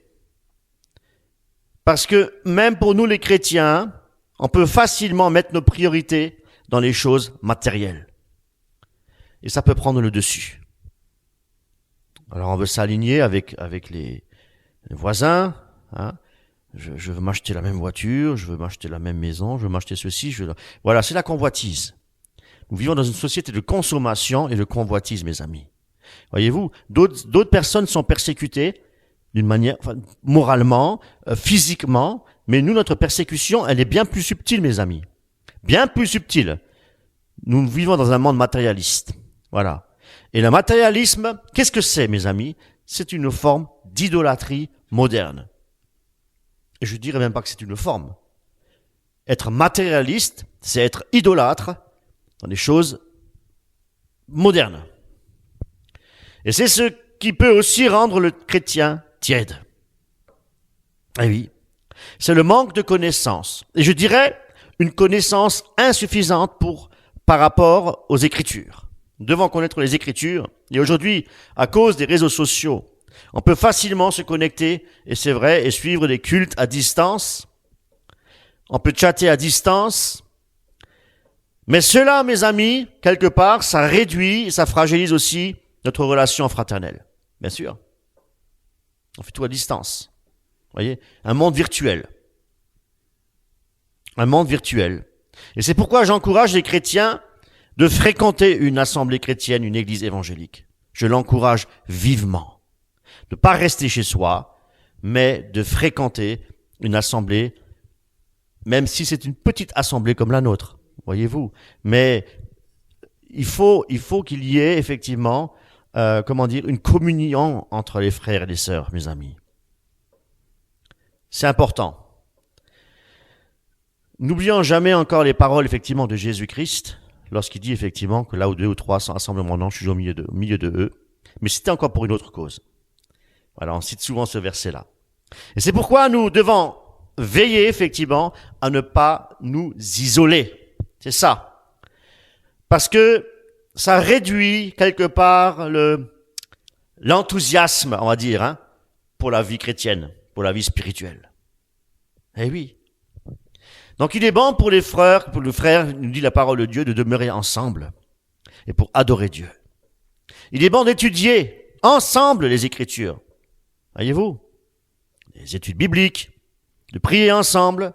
Parce que même pour nous les chrétiens, on peut facilement mettre nos priorités dans les choses matérielles. Et ça peut prendre le dessus. Alors on veut s'aligner avec les voisins. Hein. Je veux m'acheter la même voiture, je veux m'acheter la même maison, je veux m'acheter ceci. Voilà, c'est la convoitise. Nous vivons dans une société de consommation et de convoitise, mes amis. Voyez-vous, d'autres personnes sont persécutées d'une manière, moralement, physiquement, mais nous, notre persécution, elle est bien plus subtile, mes amis. Bien plus subtile. Nous vivons dans un monde matérialiste. Voilà. Et le matérialisme, qu'est-ce que c'est, mes amis? C'est une forme d'idolâtrie moderne. Et je dirais même pas que c'est une forme. Être matérialiste, c'est être idolâtre dans des choses modernes. Et c'est ce qui peut aussi rendre le chrétien tiède. Eh oui, c'est le manque de connaissance. Et je dirais une connaissance insuffisante par rapport aux Écritures. Nous devons connaître les Écritures. Et aujourd'hui, à cause des réseaux sociaux, on peut facilement se connecter, et c'est vrai, et suivre des cultes à distance. On peut chatter à distance. Mais cela, mes amis, quelque part, ça réduit, ça fragilise aussi notre relation fraternelle. Bien sûr. On fait tout à distance. Vous voyez? Un monde virtuel. Un monde virtuel. Et c'est pourquoi j'encourage les chrétiens de fréquenter une assemblée chrétienne, une église évangélique. Je l'encourage vivement. De ne pas rester chez soi, mais de fréquenter une assemblée, même si c'est une petite assemblée comme la nôtre. Voyez-vous? Mais il faut qu'il y ait effectivement une communion entre les frères et les sœurs, mes amis. C'est important. N'oublions jamais encore les paroles, effectivement, de Jésus-Christ, lorsqu'il dit, effectivement, que là où 2 ou 3 sont assemblés en mon nom, je suis au milieu de eux. Mais c'était encore pour une autre cause. Voilà, on cite souvent ce verset-là. Et c'est pourquoi nous devons veiller, effectivement, à ne pas nous isoler. C'est ça. Parce que ça réduit quelque part l'enthousiasme, on va dire, pour la vie chrétienne, pour la vie spirituelle. Eh oui. Donc il est bon pour le frère, nous dit la parole de Dieu, de demeurer ensemble et pour adorer Dieu. Il est bon d'étudier ensemble les Écritures. Voyez-vous? Les études bibliques, de prier ensemble,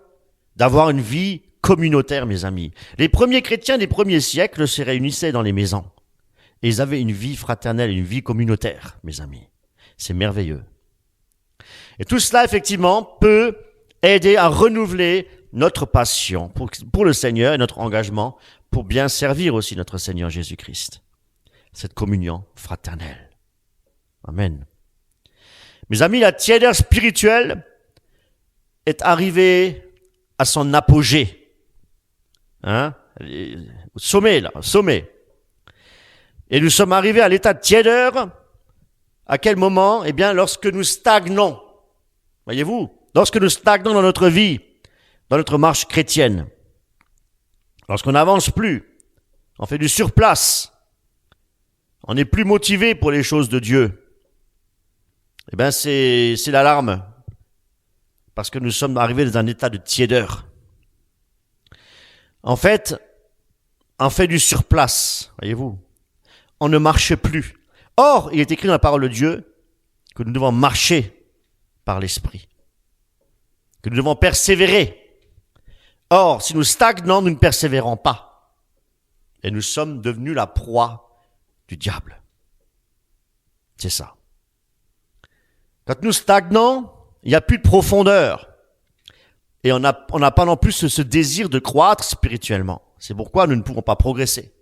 d'avoir une vie communautaire, mes amis. Les premiers chrétiens des premiers siècles se réunissaient dans les maisons. Et ils avaient une vie fraternelle, une vie communautaire, mes amis. C'est merveilleux. Et tout cela, effectivement, peut aider à renouveler notre passion pour le Seigneur et notre engagement pour bien servir aussi notre Seigneur Jésus-Christ. Cette communion fraternelle. Amen. Mes amis, la tiédeur spirituelle est arrivée à son apogée. Au sommet, là, au sommet. Et nous sommes arrivés à l'état de tiédeur. À quel moment? Eh bien, lorsque nous stagnons. Voyez-vous? Lorsque nous stagnons dans notre vie, dans notre marche chrétienne. Lorsqu'on n'avance plus, on fait du surplace. On n'est plus motivé pour les choses de Dieu. Eh bien, c'est l'alarme. Parce que nous sommes arrivés dans un état de tiédeur. En fait, on fait du surplace, voyez-vous. On ne marche plus. Or, il est écrit dans la parole de Dieu que nous devons marcher par l'Esprit. Que nous devons persévérer. Or, si nous stagnons, nous ne persévérons pas. Et nous sommes devenus la proie du diable. C'est ça. Quand nous stagnons, il n'y a plus de profondeur. Et on n'a pas non plus ce désir de croître spirituellement. C'est pourquoi nous ne pouvons pas progresser.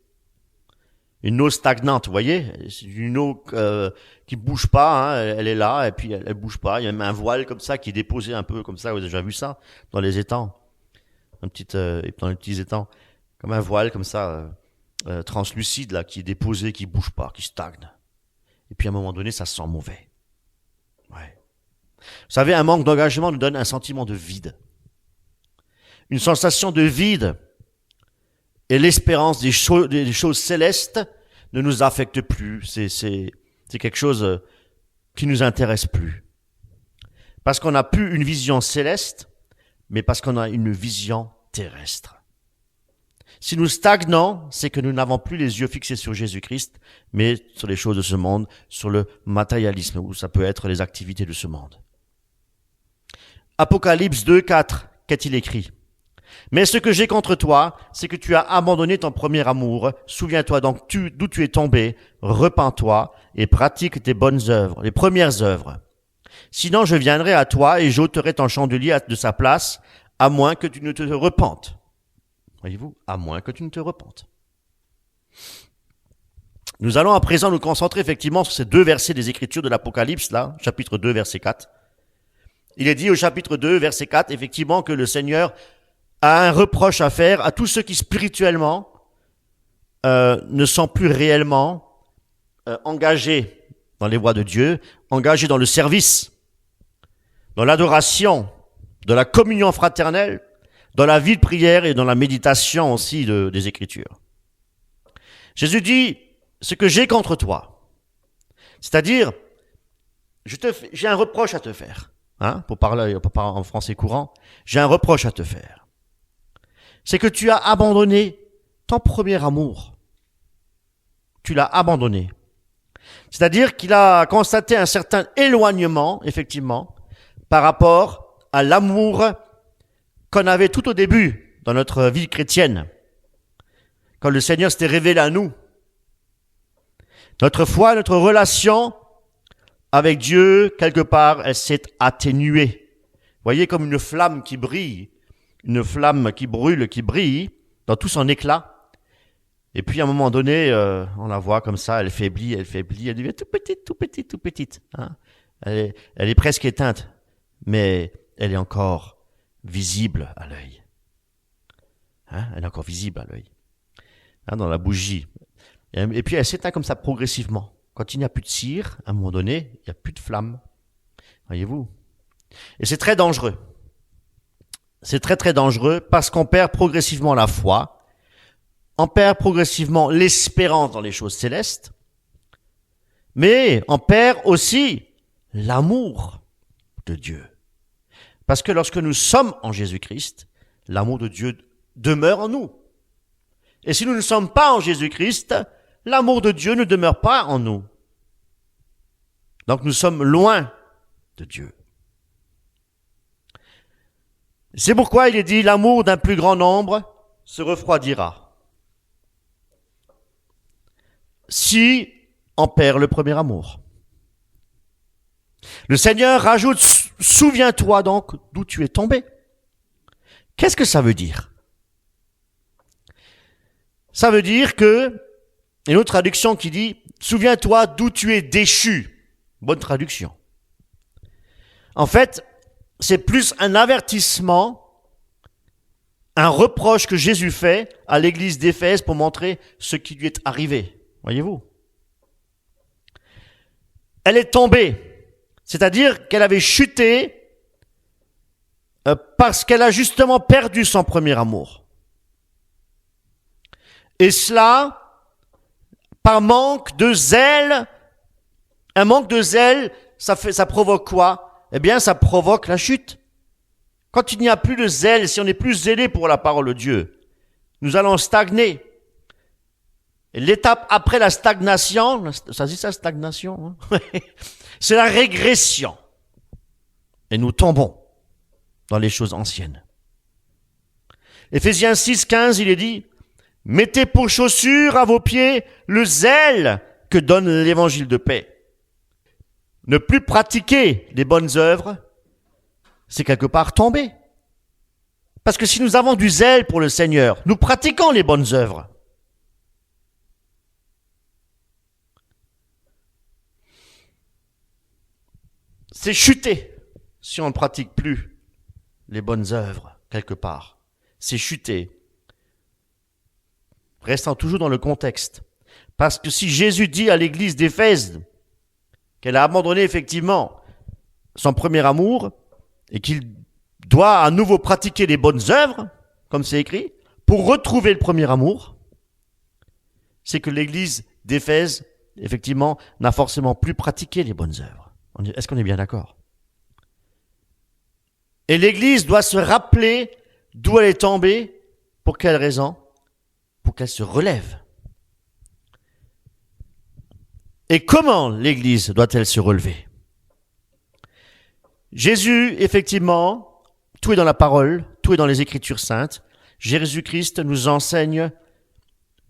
Une eau stagnante, vous voyez? C'est une eau qui bouge pas, hein, elle est là, et puis elle bouge pas. Il y a même un voile comme ça qui est déposé un peu comme ça, vous avez déjà vu ça? Dans les étangs. Dans les petits étangs. Comme un voile comme ça, translucide, là, qui est déposé, qui bouge pas, qui stagne. Et puis à un moment donné, ça sent mauvais. Ouais. Vous savez, un manque d'engagement nous donne un sentiment de vide. Une sensation de vide. Et l'espérance des choses célestes ne nous affecte plus. C'est quelque chose qui nous intéresse plus. Parce qu'on n'a plus une vision céleste, mais parce qu'on a une vision terrestre. Si nous stagnons, c'est que nous n'avons plus les yeux fixés sur Jésus-Christ, mais sur les choses de ce monde, sur le matérialisme, ou ça peut être les activités de ce monde. Apocalypse 2, 4, qu'est-il écrit? Mais ce que j'ai contre toi, c'est que tu as abandonné ton premier amour. Souviens-toi donc d'où tu es tombé, repens-toi et pratique tes bonnes œuvres, les premières œuvres. Sinon je viendrai à toi et j'ôterai ton chandelier de sa place, à moins que tu ne te repentes. Voyez-vous, à moins que tu ne te repentes. Nous allons à présent nous concentrer effectivement sur ces deux versets des Écritures de l'Apocalypse, là, chapitre 2, verset 4. Il est dit au chapitre 2, verset 4, effectivement, que le Seigneur a un reproche à faire à tous ceux qui spirituellement ne sont plus réellement engagés dans les voies de Dieu, engagés dans le service, dans l'adoration, dans la communion fraternelle, dans la vie de prière et dans la méditation aussi des Écritures. Jésus dit, ce que j'ai contre toi, c'est-à-dire, j'ai un reproche à te faire, hein, pour parler en français courant, j'ai un reproche à te faire. C'est que tu as abandonné ton premier amour. Tu l'as abandonné. C'est-à-dire qu'il a constaté un certain éloignement, effectivement, par rapport à l'amour qu'on avait tout au début dans notre vie chrétienne, quand le Seigneur s'était révélé à nous. Notre foi, notre relation avec Dieu, quelque part, elle s'est atténuée. Vous voyez, comme une flamme qui brille, une flamme qui brûle, qui brille, dans tout son éclat. Et puis, à un moment donné, on la voit comme ça, elle faiblit, elle devient tout petite. Hein. Elle est presque éteinte, mais elle est encore visible à l'œil. Hein, elle est encore visible à l'œil. Hein, dans la bougie. Et puis, elle s'éteint comme ça progressivement. Quand il n'y a plus de cire, à un moment donné, il n'y a plus de flamme. Voyez-vous? Et c'est très dangereux. C'est très très dangereux parce qu'on perd progressivement la foi, on perd progressivement l'espérance dans les choses célestes, mais on perd aussi l'amour de Dieu. Parce que lorsque nous sommes en Jésus-Christ, l'amour de Dieu demeure en nous. Et si nous ne sommes pas en Jésus-Christ, l'amour de Dieu ne demeure pas en nous. Donc nous sommes loin de Dieu. C'est pourquoi il est dit, l'amour d'un plus grand nombre se refroidira. Si on perd le premier amour. Le Seigneur rajoute, souviens-toi donc d'où tu es tombé. Qu'est-ce que ça veut dire? Ça veut dire que, une autre traduction qui dit, souviens-toi d'où tu es déchu. Bonne traduction. En fait, c'est plus un avertissement, un reproche que Jésus fait à l'église d'Éphèse pour montrer ce qui lui est arrivé. Voyez-vous? Elle est tombée, c'est-à-dire qu'elle avait chuté parce qu'elle a justement perdu son premier amour. Et cela, par manque de zèle. Un manque de zèle, ça provoque quoi? Eh bien, ça provoque la chute. Quand il n'y a plus de zèle, si on n'est plus zélé pour la parole de Dieu, nous allons stagner. Et l'étape après la stagnation, ça dit ça, stagnation, hein? C'est la régression. Et nous tombons dans les choses anciennes. Éphésiens 6, 15, il est dit, mettez pour chaussure à vos pieds le zèle que donne l'évangile de paix. Ne plus pratiquer les bonnes œuvres, c'est quelque part tomber. Parce que si nous avons du zèle pour le Seigneur, nous pratiquons les bonnes œuvres. c'est chuter si on ne pratique plus les bonnes œuvres quelque part. C'est chuter. Restant toujours dans le contexte. Parce que si Jésus dit à l'église d'Éphèse qu'elle a abandonné effectivement son premier amour et qu'il doit à nouveau pratiquer les bonnes œuvres, comme c'est écrit, pour retrouver le premier amour, c'est que l'église d'Éphèse, effectivement, n'a forcément plus pratiqué les bonnes œuvres. Est-ce qu'on est bien d'accord? Et l'église doit se rappeler d'où elle est tombée, pour quelle raison? Pour qu'elle se relève. Et comment l'église doit-elle se relever? Jésus, effectivement, tout est dans la parole, tout est dans les Écritures saintes. Jésus-Christ nous enseigne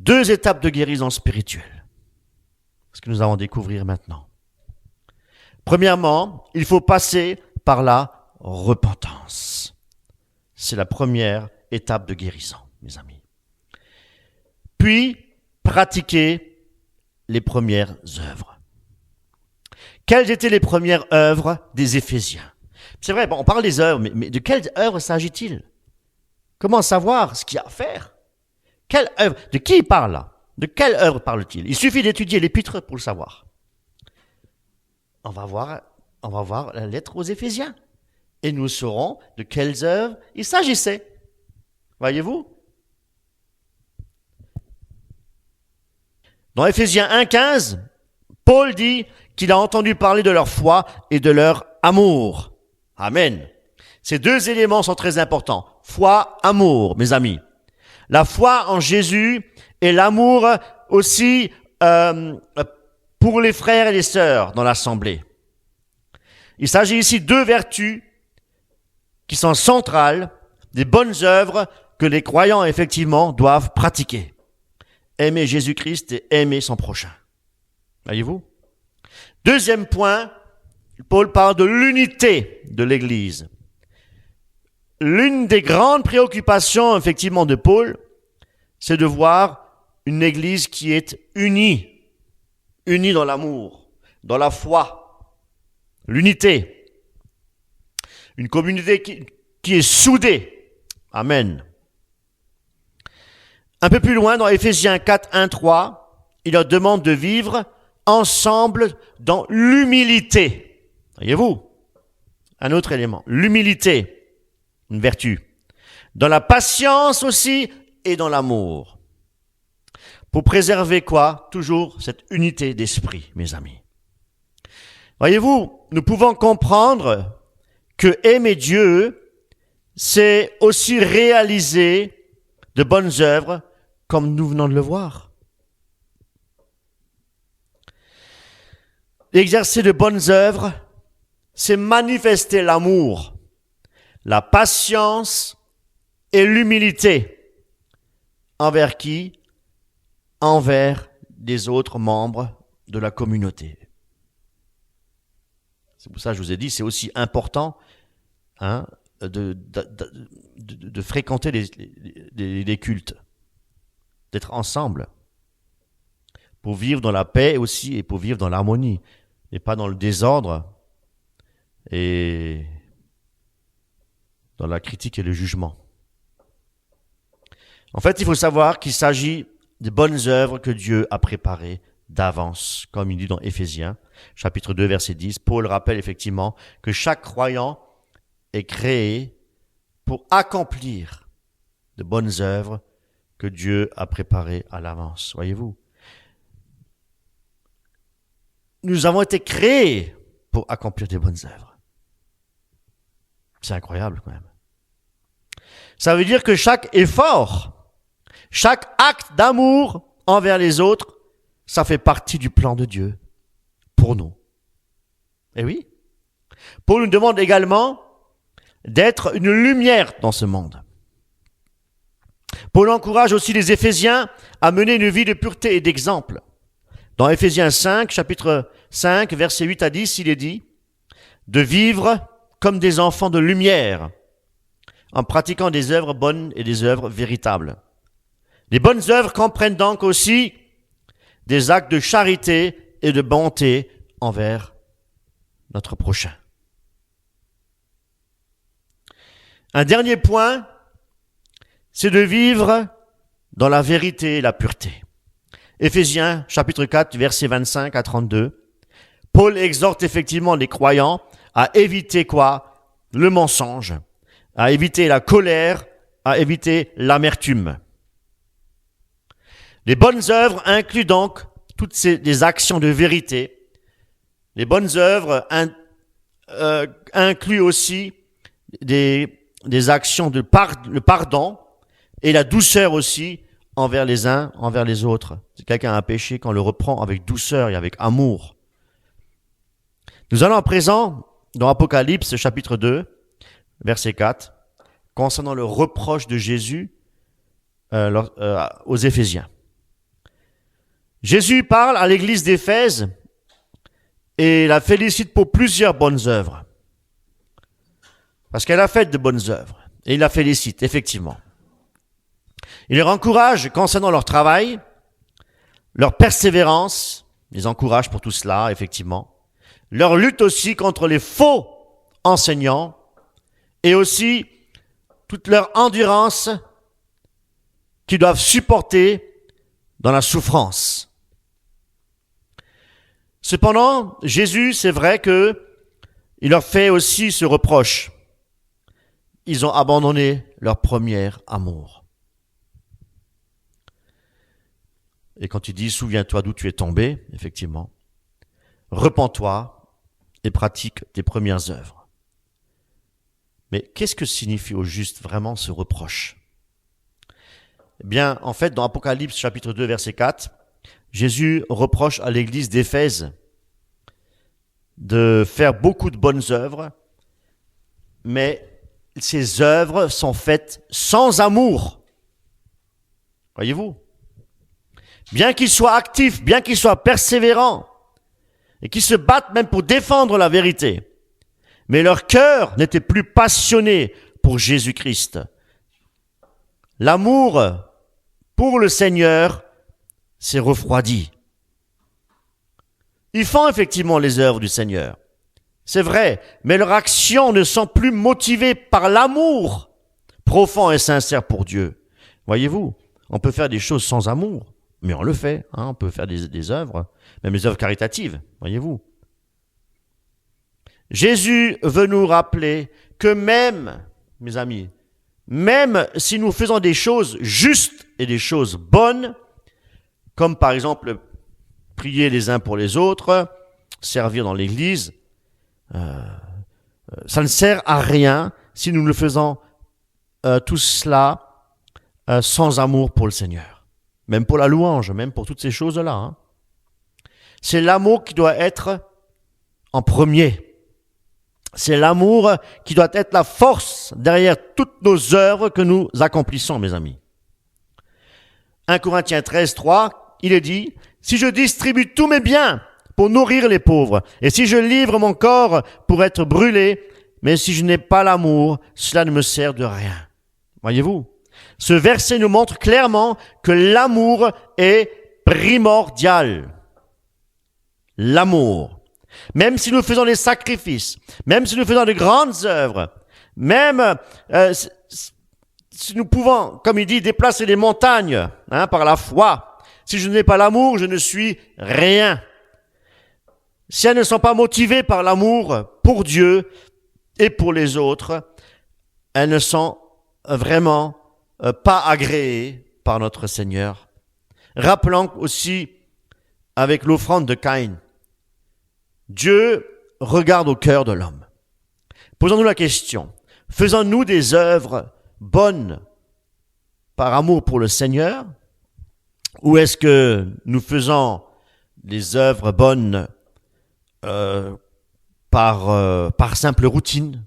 2 étapes de guérison spirituelle. Ce que nous allons découvrir maintenant. Premièrement, il faut passer par la repentance. C'est la première étape de guérison, mes amis. Puis, pratiquer les premières œuvres. Quelles étaient les premières œuvres des Éphésiens? C'est vrai, on parle des œuvres, mais de quelles œuvres s'agit-il? Comment savoir ce qu'il y a à faire? Quelle œuvre? De qui il parle là? De quelle œuvre parle-t-il? Il suffit d'étudier l'épître pour le savoir. On va voir la lettre aux Éphésiens. Et nous saurons de quelles œuvres il s'agissait. Voyez-vous? Dans Éphésiens 1,15, Paul dit qu'il a entendu parler de leur foi et de leur amour. Amen. Ces 2 éléments sont très importants. Foi, amour, mes amis. La foi en Jésus et l'amour aussi pour les frères et les sœurs dans l'assemblée. Il s'agit ici de 2 vertus qui sont centrales, des bonnes œuvres que les croyants effectivement doivent pratiquer. Aimer Jésus-Christ et aimer son prochain. Voyez-vous? 2e point, Paul parle de l'unité de l'Église. L'une des grandes préoccupations, effectivement, de Paul, c'est de voir une Église qui est unie dans l'amour, dans la foi, l'unité. Une communauté qui est soudée. Amen. Un peu plus loin, dans Éphésiens 4, 1, 3, il leur demande de vivre ensemble dans l'humilité. Voyez-vous? Un autre élément. L'humilité, une vertu. Dans la patience aussi et dans l'amour. Pour préserver quoi? Toujours cette unité d'esprit, mes amis. Voyez-vous, nous pouvons comprendre que aimer Dieu, c'est aussi réaliser de bonnes œuvres, comme nous venons de le voir. Exercer de bonnes œuvres, c'est manifester l'amour, la patience et l'humilité. Envers qui? Envers les autres membres de la communauté. C'est pour ça que je vous ai dit, c'est aussi important de fréquenter les cultes, d'être ensemble, pour vivre dans la paix aussi et pour vivre dans l'harmonie, et pas dans le désordre et dans la critique et le jugement. En fait, il faut savoir qu'il s'agit de bonnes œuvres que Dieu a préparées d'avance, comme il dit dans Éphésiens, chapitre 2, verset 10. Paul rappelle effectivement que chaque croyant est créé pour accomplir de bonnes œuvres que Dieu a préparées à l'avance. Voyez-vous? Nous avons été créés pour accomplir des bonnes œuvres. C'est incroyable quand même. Ça veut dire que chaque effort, chaque acte d'amour envers les autres, ça fait partie du plan de Dieu pour nous. Eh oui. Paul nous demande également d'être une lumière dans ce monde. Paul encourage aussi les Éphésiens à mener une vie de pureté et d'exemple. Dans Éphésiens 5, chapitre 5, versets 8 à 10, il est dit de vivre comme des enfants de lumière, en pratiquant des œuvres bonnes et des œuvres véritables. Les bonnes œuvres comprennent donc aussi des actes de charité et de bonté envers notre prochain. Un dernier point, c'est de vivre dans la vérité et la pureté. Éphésiens chapitre 4, versets 25 à 32. Paul exhorte effectivement les croyants à éviter quoi? Le mensonge, à éviter la colère, à éviter l'amertume. Les bonnes œuvres incluent donc toutes des actions de vérité. Les bonnes œuvres incluent aussi des actions de le pardon et la douceur aussi envers les uns, envers les autres. Si quelqu'un a un péché, qu'on le reprend avec douceur et avec amour. Nous allons à présent dans Apocalypse chapitre 2, verset 4, concernant le reproche de Jésus aux Éphésiens. Jésus parle à l'église d'Éphèse et la félicite pour plusieurs bonnes œuvres. Parce qu'elle a fait de bonnes œuvres. Et il la félicite, effectivement. Il les encourage concernant leur travail, leur persévérance, il les encourage pour tout cela, effectivement. Leur lutte aussi contre les faux enseignants et aussi toute leur endurance qu'ils doivent supporter dans la souffrance. Cependant, Jésus, c'est vrai que il leur fait aussi ce reproche. Ils ont abandonné leur premier amour. Et quand il dit « Souviens-toi d'où tu es tombé », effectivement, repens-toi et pratique tes premières œuvres. Mais qu'est-ce que signifie au juste vraiment ce reproche? Eh bien, en fait, dans Apocalypse chapitre 2, verset 4, Jésus reproche à l'église d'Éphèse de faire beaucoup de bonnes œuvres, mais ces œuvres sont faites sans amour. Voyez-vous? Bien qu'ils soient actifs, bien qu'ils soient persévérants, et qu'ils se battent même pour défendre la vérité, mais leur cœur n'était plus passionné pour Jésus-Christ. L'amour pour le Seigneur s'est refroidi. Ils font effectivement les œuvres du Seigneur. C'est vrai, mais leurs actions ne sont plus motivées par l'amour profond et sincère pour Dieu. Voyez-vous, on peut faire des choses sans amour, mais on le fait. On peut faire des œuvres, même des œuvres caritatives, voyez-vous. Jésus veut nous rappeler que même, mes amis, même si nous faisons des choses justes et des choses bonnes, comme par exemple prier les uns pour les autres, servir dans l'église, ça ne sert à rien si nous le faisons tout cela sans amour pour le Seigneur. Même pour la louange, même pour toutes ces choses-là. C'est l'amour qui doit être en premier. C'est l'amour qui doit être la force derrière toutes nos œuvres que nous accomplissons, mes amis. 1 Corinthiens 13, 3, il est dit, « Si je distribue tous mes biens pour nourrir les pauvres, et si je livre mon corps pour être brûlé, mais si je n'ai pas l'amour, cela ne me sert de rien. » Voyez-vous, ce verset nous montre clairement que l'amour est primordial. L'amour. Même si nous faisons des sacrifices, même si nous faisons de grandes œuvres, même si nous pouvons, comme il dit, déplacer les montagnes par la foi, si je n'ai pas l'amour, je ne suis rien. Si elles ne sont pas motivées par l'amour pour Dieu et pour les autres, elles ne sont vraiment pas agréées par notre Seigneur. Rappelons aussi avec l'offrande de Caïn, Dieu regarde au cœur de l'homme. Posons-nous la question, faisons-nous des œuvres bonnes par amour pour le Seigneur, ou est-ce que nous faisons des œuvres bonnes par simple routine,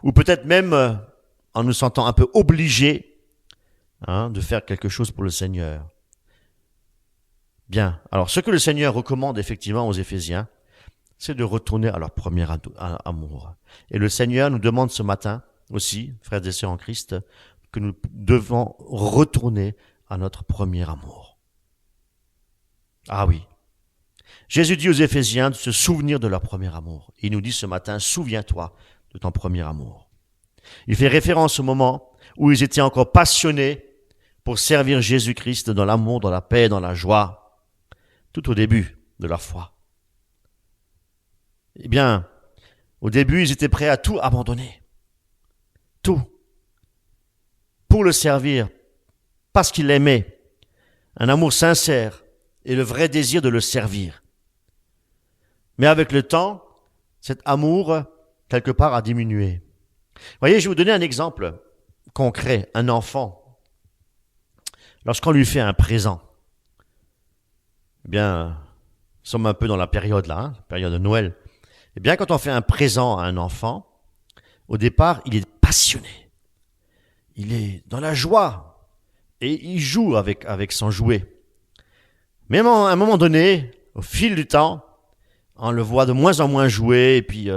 ou peut-être même en nous sentant un peu obligés de faire quelque chose pour le Seigneur. Bien, alors ce que le Seigneur recommande effectivement aux Éphésiens, c'est de retourner à leur premier amour. Et le Seigneur nous demande ce matin aussi, frères et sœurs en Christ, que nous devons retourner à notre premier amour. Ah oui, Jésus dit aux Éphésiens de se souvenir de leur premier amour. Il nous dit ce matin, souviens-toi de ton premier amour. Il fait référence au moment où ils étaient encore passionnés pour servir Jésus-Christ dans l'amour, dans la paix, dans la joie, tout au début de leur foi. Eh bien, au début, ils étaient prêts à tout abandonner. Tout. Pour le servir, parce qu'ils l'aimaient. Un amour sincère et le vrai désir de le servir. Mais avec le temps, cet amour, quelque part, a diminué. Voyez, je vais vous donner un exemple concret. Un enfant, lorsqu'on lui fait un présent, eh bien, nous sommes un peu dans la période là, période de Noël. Eh bien, quand on fait un présent à un enfant, au départ, il est passionné. Il est dans la joie et il joue avec son jouet. Mais à un moment donné, au fil du temps, on le voit de moins en moins jouer et puis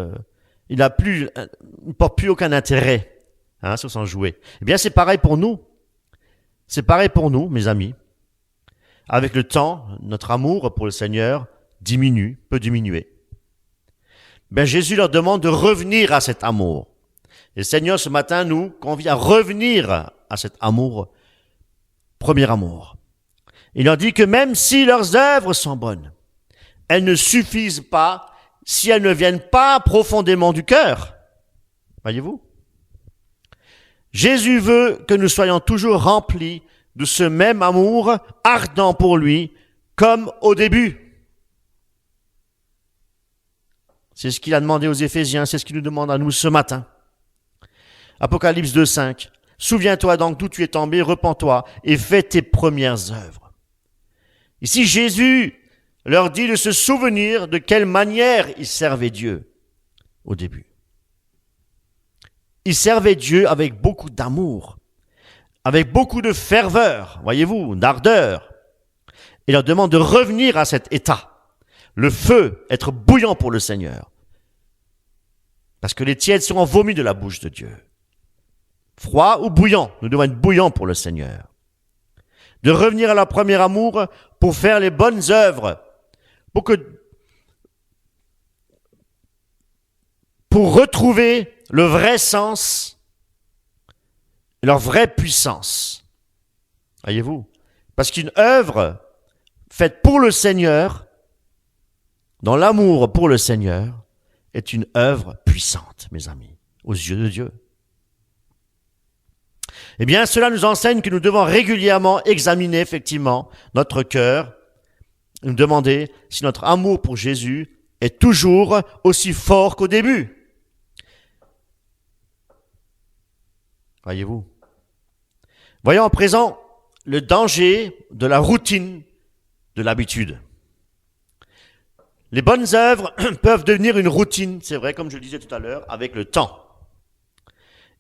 il ne porte plus aucun intérêt sur son jouet. Eh bien, c'est pareil pour nous. C'est pareil pour nous, mes amis. Avec le temps, notre amour pour le Seigneur peut diminuer. Ben, Jésus leur demande de revenir à cet amour. Et le Seigneur, ce matin, nous convie à revenir à cet amour, premier amour. Il leur dit que même si leurs œuvres sont bonnes, elles ne suffisent pas si elles ne viennent pas profondément du cœur. Voyez-vous? Jésus veut que nous soyons toujours remplis de ce même amour ardent pour lui, comme au début. C'est ce qu'il a demandé aux Éphésiens, c'est ce qu'il nous demande à nous ce matin. Apocalypse 2,5. Souviens-toi donc d'où tu es tombé, repens-toi et fais tes premières œuvres. Ici, Jésus leur dit de se souvenir de quelle manière ils servaient Dieu au début. Ils servaient Dieu avec beaucoup d'amour, avec beaucoup de ferveur, voyez-vous, d'ardeur. Il leur demande de revenir à cet état. Le feu, être bouillant pour le Seigneur. Parce que les tièdes seront vomis de la bouche de Dieu. Froid ou bouillant, nous devons être bouillants pour le Seigneur. De revenir à leur premier amour pour faire les bonnes œuvres, pour retrouver le vrai sens, leur vraie puissance. Voyez-vous? Parce qu'une œuvre faite pour le Seigneur, dans l'amour pour le Seigneur, est une œuvre puissante, mes amis, aux yeux de Dieu. Eh bien, cela nous enseigne que nous devons régulièrement examiner effectivement notre cœur, nous demander si notre amour pour Jésus est toujours aussi fort qu'au début. Voyez-vous? Voyons à présent le danger de la routine, de l'habitude. Les bonnes œuvres peuvent devenir une routine, c'est vrai, comme je le disais tout à l'heure, avec le temps.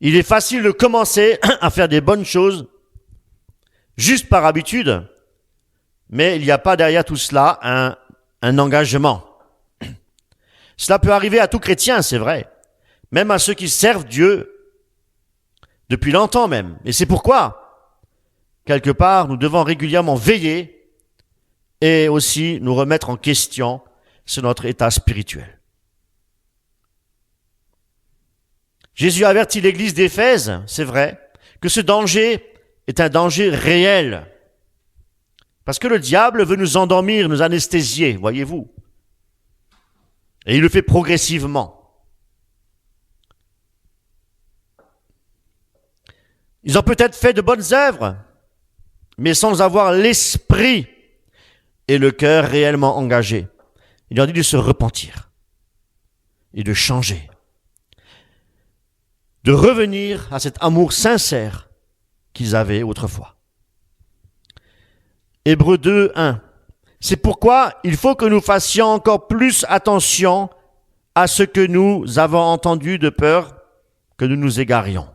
Il est facile de commencer à faire des bonnes choses juste par habitude, mais il n'y a pas derrière tout cela un engagement. Cela peut arriver à tout chrétien, c'est vrai, même à ceux qui servent Dieu depuis longtemps même. Et c'est pourquoi, quelque part, nous devons régulièrement veiller et aussi nous remettre en question sur notre état spirituel. Jésus avertit l'église d'Éphèse, c'est vrai, que ce danger est un danger réel. Parce que le diable veut nous endormir, nous anesthésier, voyez-vous. Et il le fait progressivement. Ils ont peut-être fait de bonnes œuvres, mais sans avoir l'esprit et le cœur réellement engagés. Il leur dit de se repentir et de changer, de revenir à cet amour sincère qu'ils avaient autrefois. Hébreux 2, 1. C'est pourquoi il faut que nous fassions encore plus attention à ce que nous avons entendu de peur que nous nous égarions.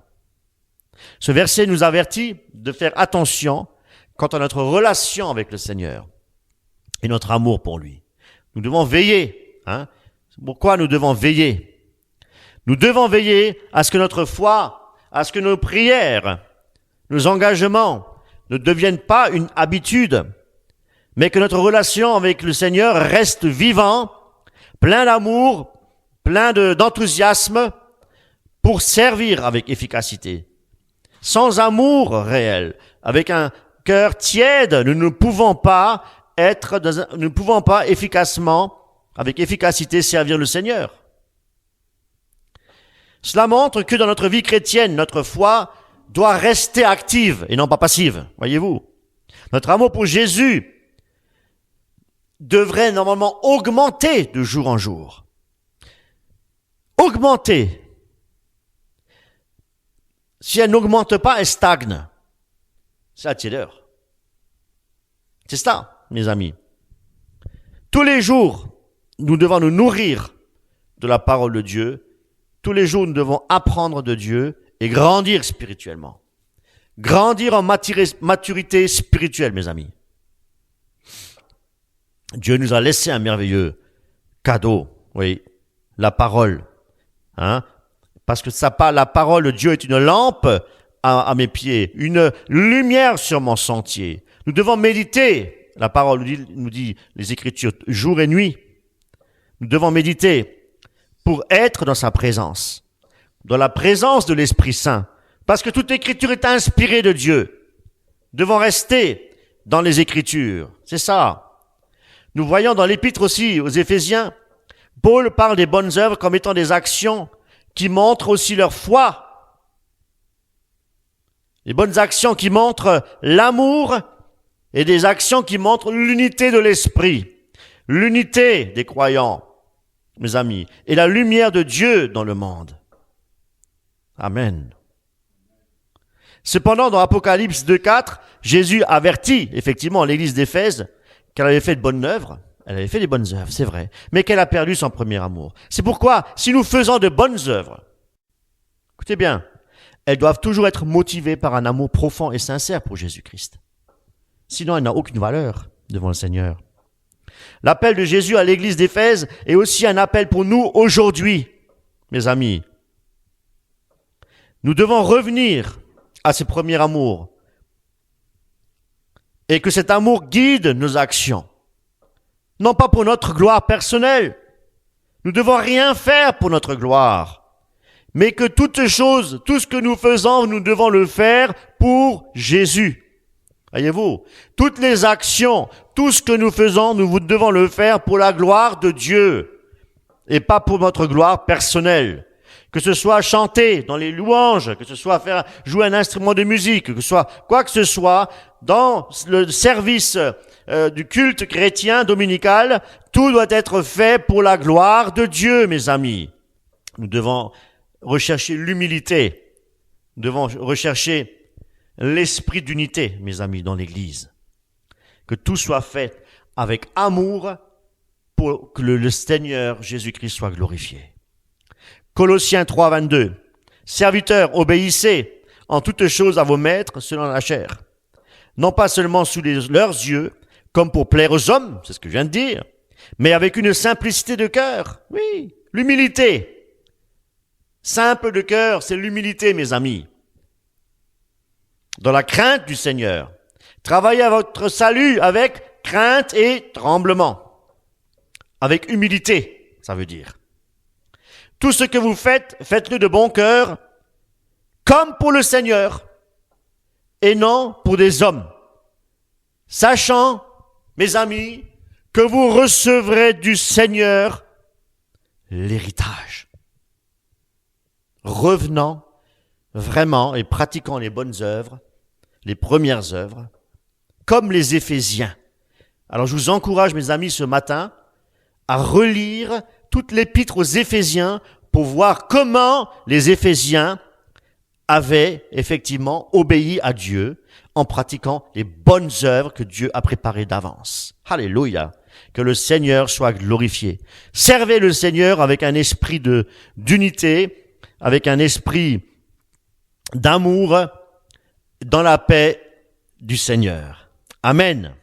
Ce verset nous avertit de faire attention quant à notre relation avec le Seigneur et notre amour pour lui. Nous devons veiller. Pourquoi nous devons veiller? Nous devons veiller à ce que notre foi, à ce que nos prières, nos engagements ne deviennent pas une habitude, mais que notre relation avec le Seigneur reste vivant, plein d'amour, d'enthousiasme, pour servir avec efficacité. Sans amour réel, avec un cœur tiède, nous ne pouvons pas avec efficacité servir le Seigneur. Cela montre que dans notre vie chrétienne, notre foi doit rester active et non pas passive, voyez-vous. Notre amour pour Jésus devrait normalement augmenter de jour en jour. Augmenter. Si elle n'augmente pas, elle stagne. C'est la tiédeur. C'est ça, mes amis. Tous les jours, nous devons nous nourrir de la parole de Dieu. Tous les jours, nous devons apprendre de Dieu et grandir spirituellement. Grandir en maturité spirituelle, mes amis. Dieu nous a laissé un merveilleux cadeau, oui, la parole. Parce que la parole de Dieu est une lampe à mes pieds, une lumière sur mon sentier. Nous devons méditer. La parole nous dit les Écritures, jour et nuit. Nous devons méditer pour être dans sa présence, dans la présence de l'Esprit Saint. Parce que toute Écriture est inspirée de Dieu. Nous devons rester dans les Écritures. C'est ça. Nous voyons dans l'Épître aussi aux Éphésiens, Paul parle des bonnes œuvres comme étant des actions qui montrent aussi leur foi. Les bonnes actions qui montrent l'amour et des actions qui montrent l'unité de l'esprit, l'unité des croyants, mes amis, et la lumière de Dieu dans le monde. Amen. Cependant, dans Apocalypse 2:4, Jésus avertit effectivement l'église d'Éphèse qu'elle avait fait de bonnes œuvres. Elle avait fait des bonnes œuvres, c'est vrai, mais qu'elle a perdu son premier amour. C'est pourquoi, si nous faisons de bonnes œuvres, écoutez bien, elles doivent toujours être motivées par un amour profond et sincère pour Jésus-Christ. Sinon, elles n'ont aucune valeur devant le Seigneur. L'appel de Jésus à l'église d'Éphèse est aussi un appel pour nous aujourd'hui, mes amis. Nous devons revenir à ce premier amour et que cet amour guide nos actions. Non pas pour notre gloire personnelle. Nous ne devons rien faire pour notre gloire. Mais que toute chose, tout ce que nous faisons, nous devons le faire pour Jésus. Voyez-vous, toutes les actions, tout ce que nous faisons, nous devons le faire pour la gloire de Dieu et pas pour notre gloire personnelle. Que ce soit chanter dans les louanges, que ce soit faire jouer un instrument de musique, que ce soit quoi que ce soit, dans le service du culte chrétien dominical, tout doit être fait pour la gloire de Dieu, mes amis. Nous devons rechercher l'humilité. Nous devons rechercher l'esprit d'unité, mes amis, dans l'Église. Que tout soit fait avec amour pour que le Seigneur Jésus-Christ soit glorifié. Colossiens 3:22. Serviteurs, obéissez en toutes choses à vos maîtres selon la chair. Non pas seulement sous leurs yeux, comme pour plaire aux hommes, c'est ce que je viens de dire, mais avec une simplicité de cœur. Oui, l'humilité. Simple de cœur, c'est l'humilité, mes amis. Dans la crainte du Seigneur. Travaillez à votre salut avec crainte et tremblement. Avec humilité, ça veut dire. Tout ce que vous faites, faites-le de bon cœur, comme pour le Seigneur, et non pour des hommes. Sachant, mes amis, que vous recevrez du Seigneur l'héritage. Revenant vraiment et pratiquant les bonnes œuvres, les premières œuvres, comme les Éphésiens. Alors je vous encourage, mes amis, ce matin, à relire toute l'épître aux Éphésiens pour voir comment les Éphésiens avaient effectivement obéi à Dieu en pratiquant les bonnes œuvres que Dieu a préparées d'avance. Alléluia! Que le Seigneur soit glorifié. Servez le Seigneur avec un esprit d'unité, avec un esprit d'amour, dans la paix du Seigneur. Amen.